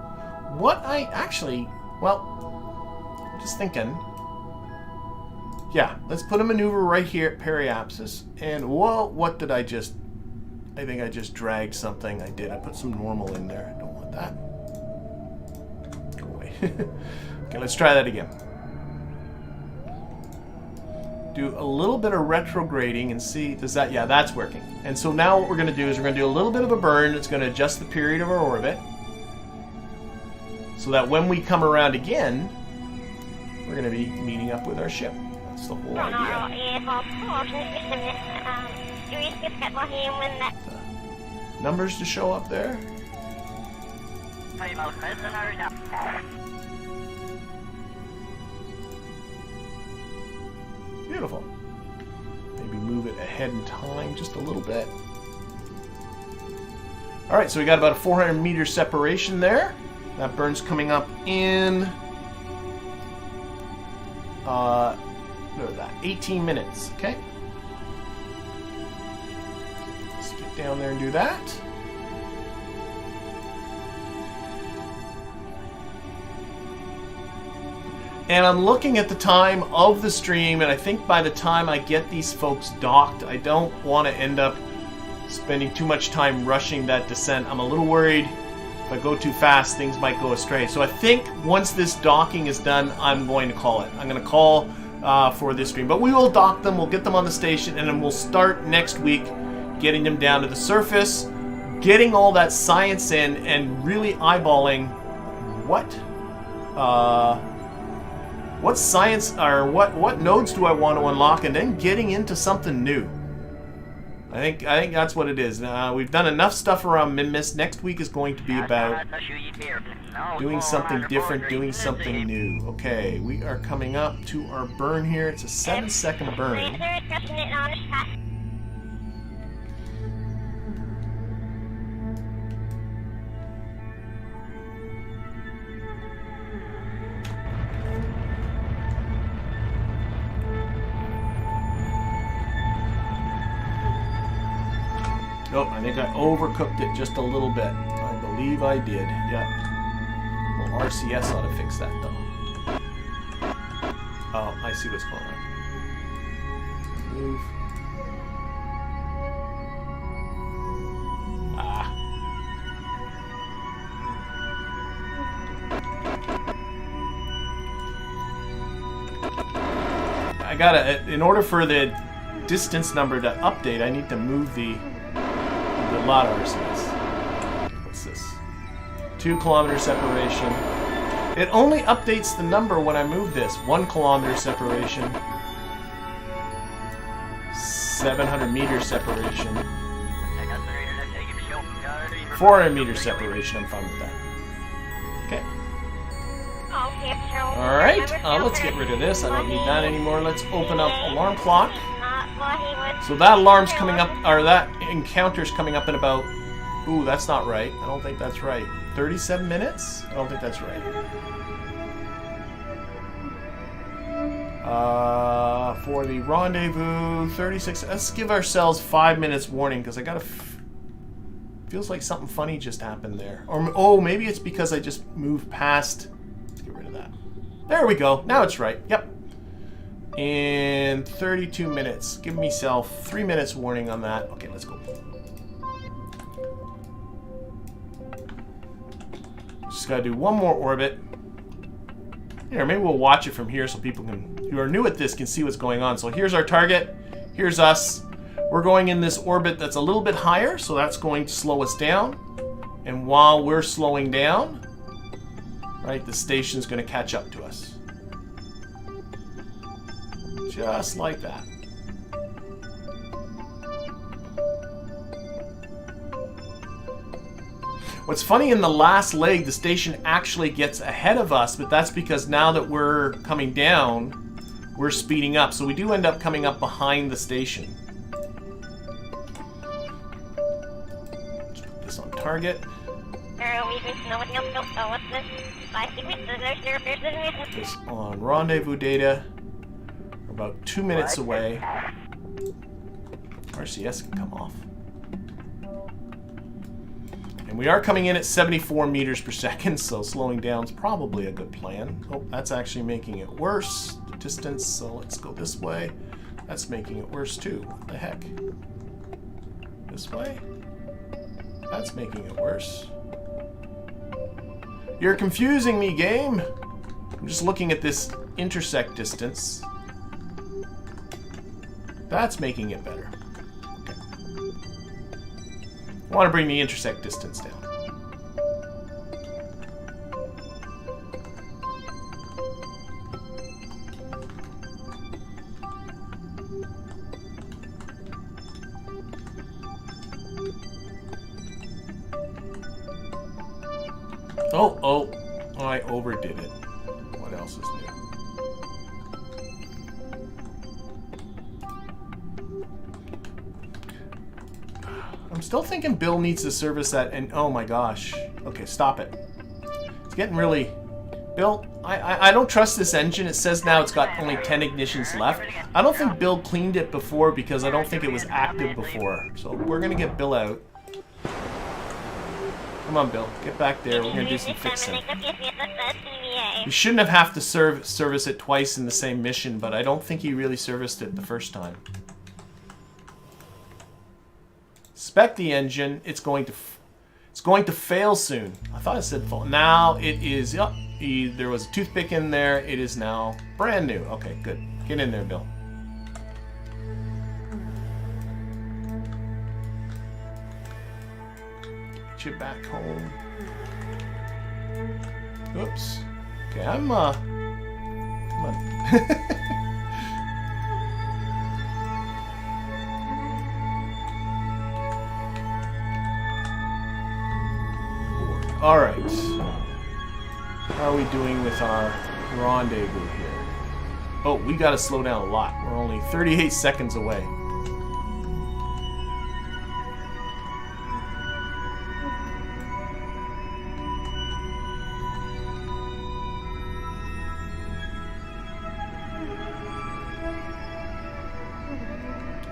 what I actually, well, I'm just thinking, yeah, let's put a maneuver right here at periapsis. And whoa, what did I just, I think I just dragged something. I did, I put some normal in there. I don't want that. Go away. Okay, let's try that again. Do a little bit of retrograding and see, does that, yeah, that's working. And so now what we're going to do is we're going to do a little bit of a burn. It's going to adjust the period of our orbit so that when we come around again, we're going to be meeting up with our ship. That's the whole idea. Numbers to show up there. Beautiful. Maybe move it ahead in time just a little bit. All right, so we got about a 400 meter separation there. That burn's coming up in what is that? 18 minutes. Okay. Let's get down there and do that. And I'm looking at the time of the stream, and I think by the time I get these folks docked, I don't want to end up spending too much time rushing that descent. I'm a little worried if I go too fast, things might go astray. So I think once this docking is done, I'm going to call it. I'm going to call for this stream. But we will dock them, we'll get them on the station, and then we'll start next week getting them down to the surface, getting all that science in, and really eyeballing what science or what nodes do I want to unlock, and then getting into something new. I think that's what it is. We've done enough stuff around Minmus. Next week is going to be about doing something different, doing something new. Okay, we are coming up to our burn here. It's a 7-second burn. Oh, I think I overcooked it just a little bit. I believe I did. Yeah. Well, RCS ought to fix that, though. Oh, I see what's going on. Move. I gotta, in order for the distance number to update, I need to move the lot RCS. What's this? 2 kilometer separation. It only updates the number when I move this. 1 kilometer separation. 700 meter separation. 400 meter separation. I'm fine with that. Okay. Alright, let's get rid of this. I don't need that anymore. Let's open up alarm clock. So that alarm's coming up, or that encounter's coming up in about, ooh, that's not right. I don't think that's right. 37 minutes? I don't think that's right. For the rendezvous, 36. Let's give ourselves 5 minutes warning, because I gotta. Feels like something funny just happened there. Or, oh, maybe it's because I just moved past. Let's get rid of that. There we go. Now it's right. Yep. In 32 minutes. Give myself 3 minutes warning on that. Okay, let's go. Just gotta do one more orbit. Here, maybe we'll watch it from here so people who are new at this can see what's going on. So here's our target. Here's us. We're going in this orbit that's a little bit higher, so that's going to slow us down. And while we're slowing down, right, the station's going to catch up to us. Just like that. What's funny, in the last leg, the station actually gets ahead of us, but that's because now that we're coming down, we're speeding up. So we do end up coming up behind the station. Let's put this on target. This on rendezvous data. We're about 2 minutes away. RCS can come off. And we are coming in at 74 meters per second, so slowing down is probably a good plan. Oh, that's actually making it worse. The distance, so let's go this way. That's making it worse too. What the heck? This way? That's making it worse. You're confusing me, game. I'm just looking at this intersect distance. That's making it better. Okay. I want to bring the intersect distance down. Oh, I overdid it. What else is new? I'm still thinking Bill needs to service that, and oh my gosh. Okay, stop it. It's getting really... Bill, I don't trust this engine. It says now it's got only 10 ignitions left. I don't think Bill cleaned it before because I don't think it was active before. So we're going to get Bill out. Come on, Bill. Get back there. We're going to do some fixing. We shouldn't have to service it twice in the same mission, but I don't think he really serviced it the first time. Spec the engine. It's going to fail soon. I thought it said fall. Now it is. Yep. There was a toothpick in there. It is now brand new. Okay, good. Get in there, Bill. Get you back home. Oops. Okay, come on. All right. How are we doing with our rendezvous here? Oh, we got to slow down a lot. We're only 38 seconds away.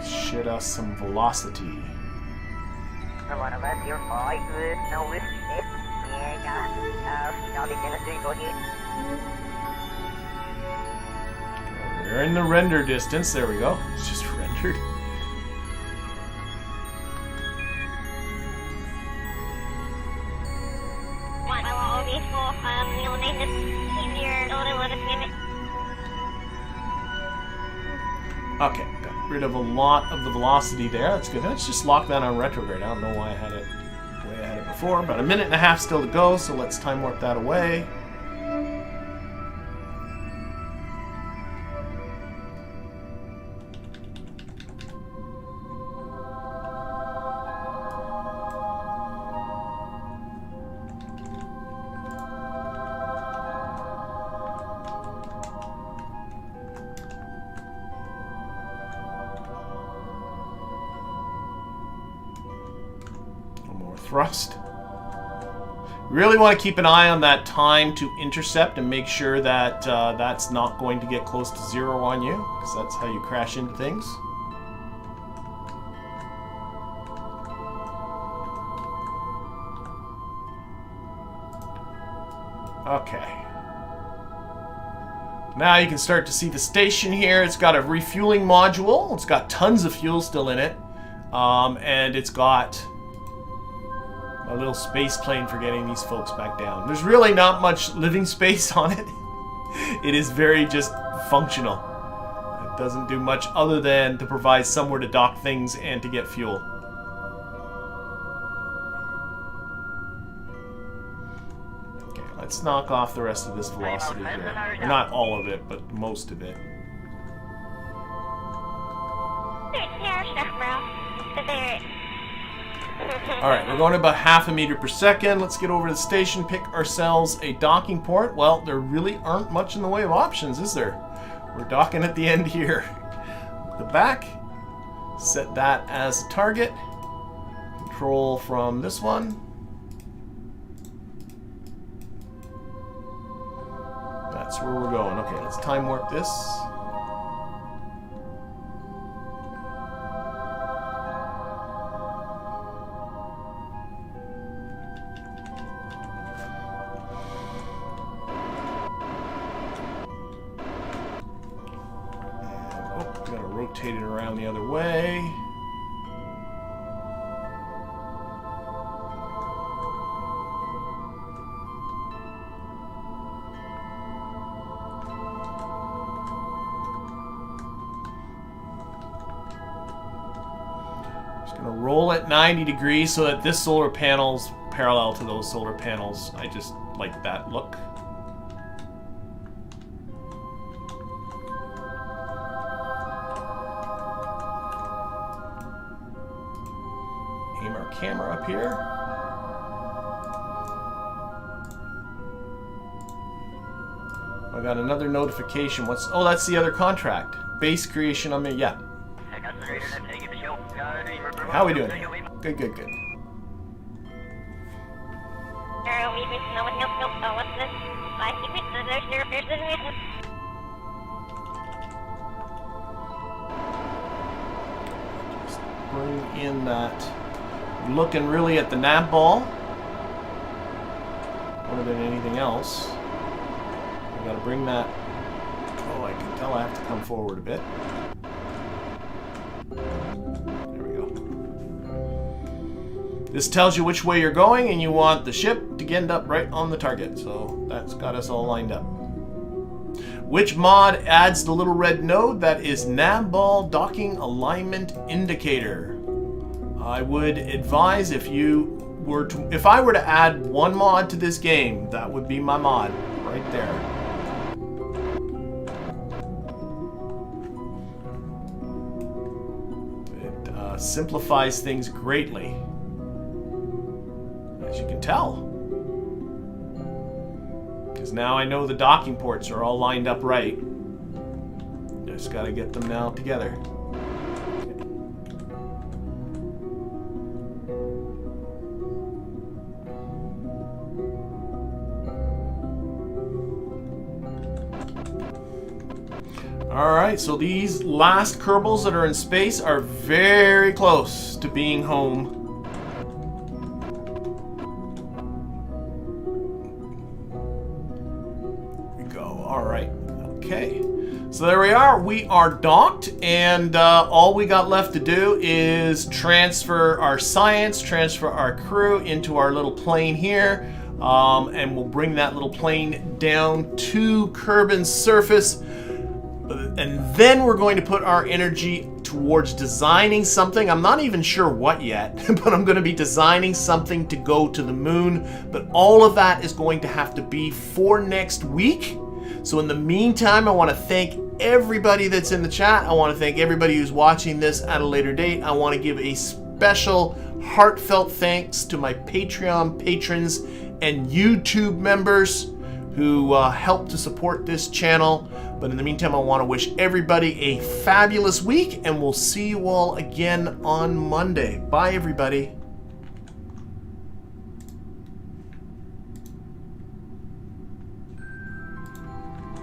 Shit us some velocity. We're in the render distance. There we go. It's just rendered. Okay, got rid of a lot of the velocity there. That's good. Let's just lock that on retrograde. I don't know why I had it the way I had it before. About a minute and a half still to go, so let's time warp that away. Thrust. Really want to keep an eye on that time to intercept and make sure that that's not going to get close to 0 on you, because that's how you crash into things. Okay. Now you can start to see the station here. It's got a refueling module. It's got tons of fuel still in it. And it's got a little space plane for getting these folks back down. There's really not much living space on it. It is very just functional. It doesn't do much other than to provide somewhere to dock things and to get fuel. Okay, let's knock off the rest of this velocity here. Or not all of it, but most of it. Alright, we're going about 0.5 meters per second. Let's get over to the station, pick ourselves a docking port. Well, there really aren't much in the way of options, is there? We're docking at the end here. The back, set that as a target. Control from this one. That's where we're going. Okay, let's time warp this. Gotta rotate it around the other way. Just gonna roll at 90 degrees so that this solar panel's parallel to those solar panels. I just like that look. Aim our camera up here. I got another notification. What's... Oh, that's the other contract. Base creation on me. Yeah. How are we doing? Good, good, good. Just bring in that. Looking really at the Navball more than anything else. I gotta bring that. Oh, I can tell I have to come forward a bit. There we go. This tells you which way you're going, and you want the ship to end up right on the target. So that's got us all lined up. Which mod adds the little red node? That is Navball Docking Alignment Indicator. I would advise if I were to add one mod to this game, that would be my mod right there. It simplifies things greatly, as you can tell. Because now I know the docking ports are all lined up right. Just got to get them now together. Alright, so these last Kerbals that are in space are very close to being home. There we go. Alright. Okay. So there we are. We are docked, and all we got left to do is transfer our science, transfer our crew into our little plane here, and we'll bring that little plane down to Kerbin's surface. And then we're going to put our energy towards designing something. I'm not even sure what yet, but I'm going to be designing something to go to the moon. But all of that is going to have to be for next week. So in the meantime, I want to thank everybody that's in the chat. I want to thank everybody who's watching this at a later date. I want to give a special heartfelt thanks to my Patreon patrons and YouTube members who help to support this channel. But in the meantime, I want to wish everybody a fabulous week, and we'll see you all again on Monday. Bye, everybody.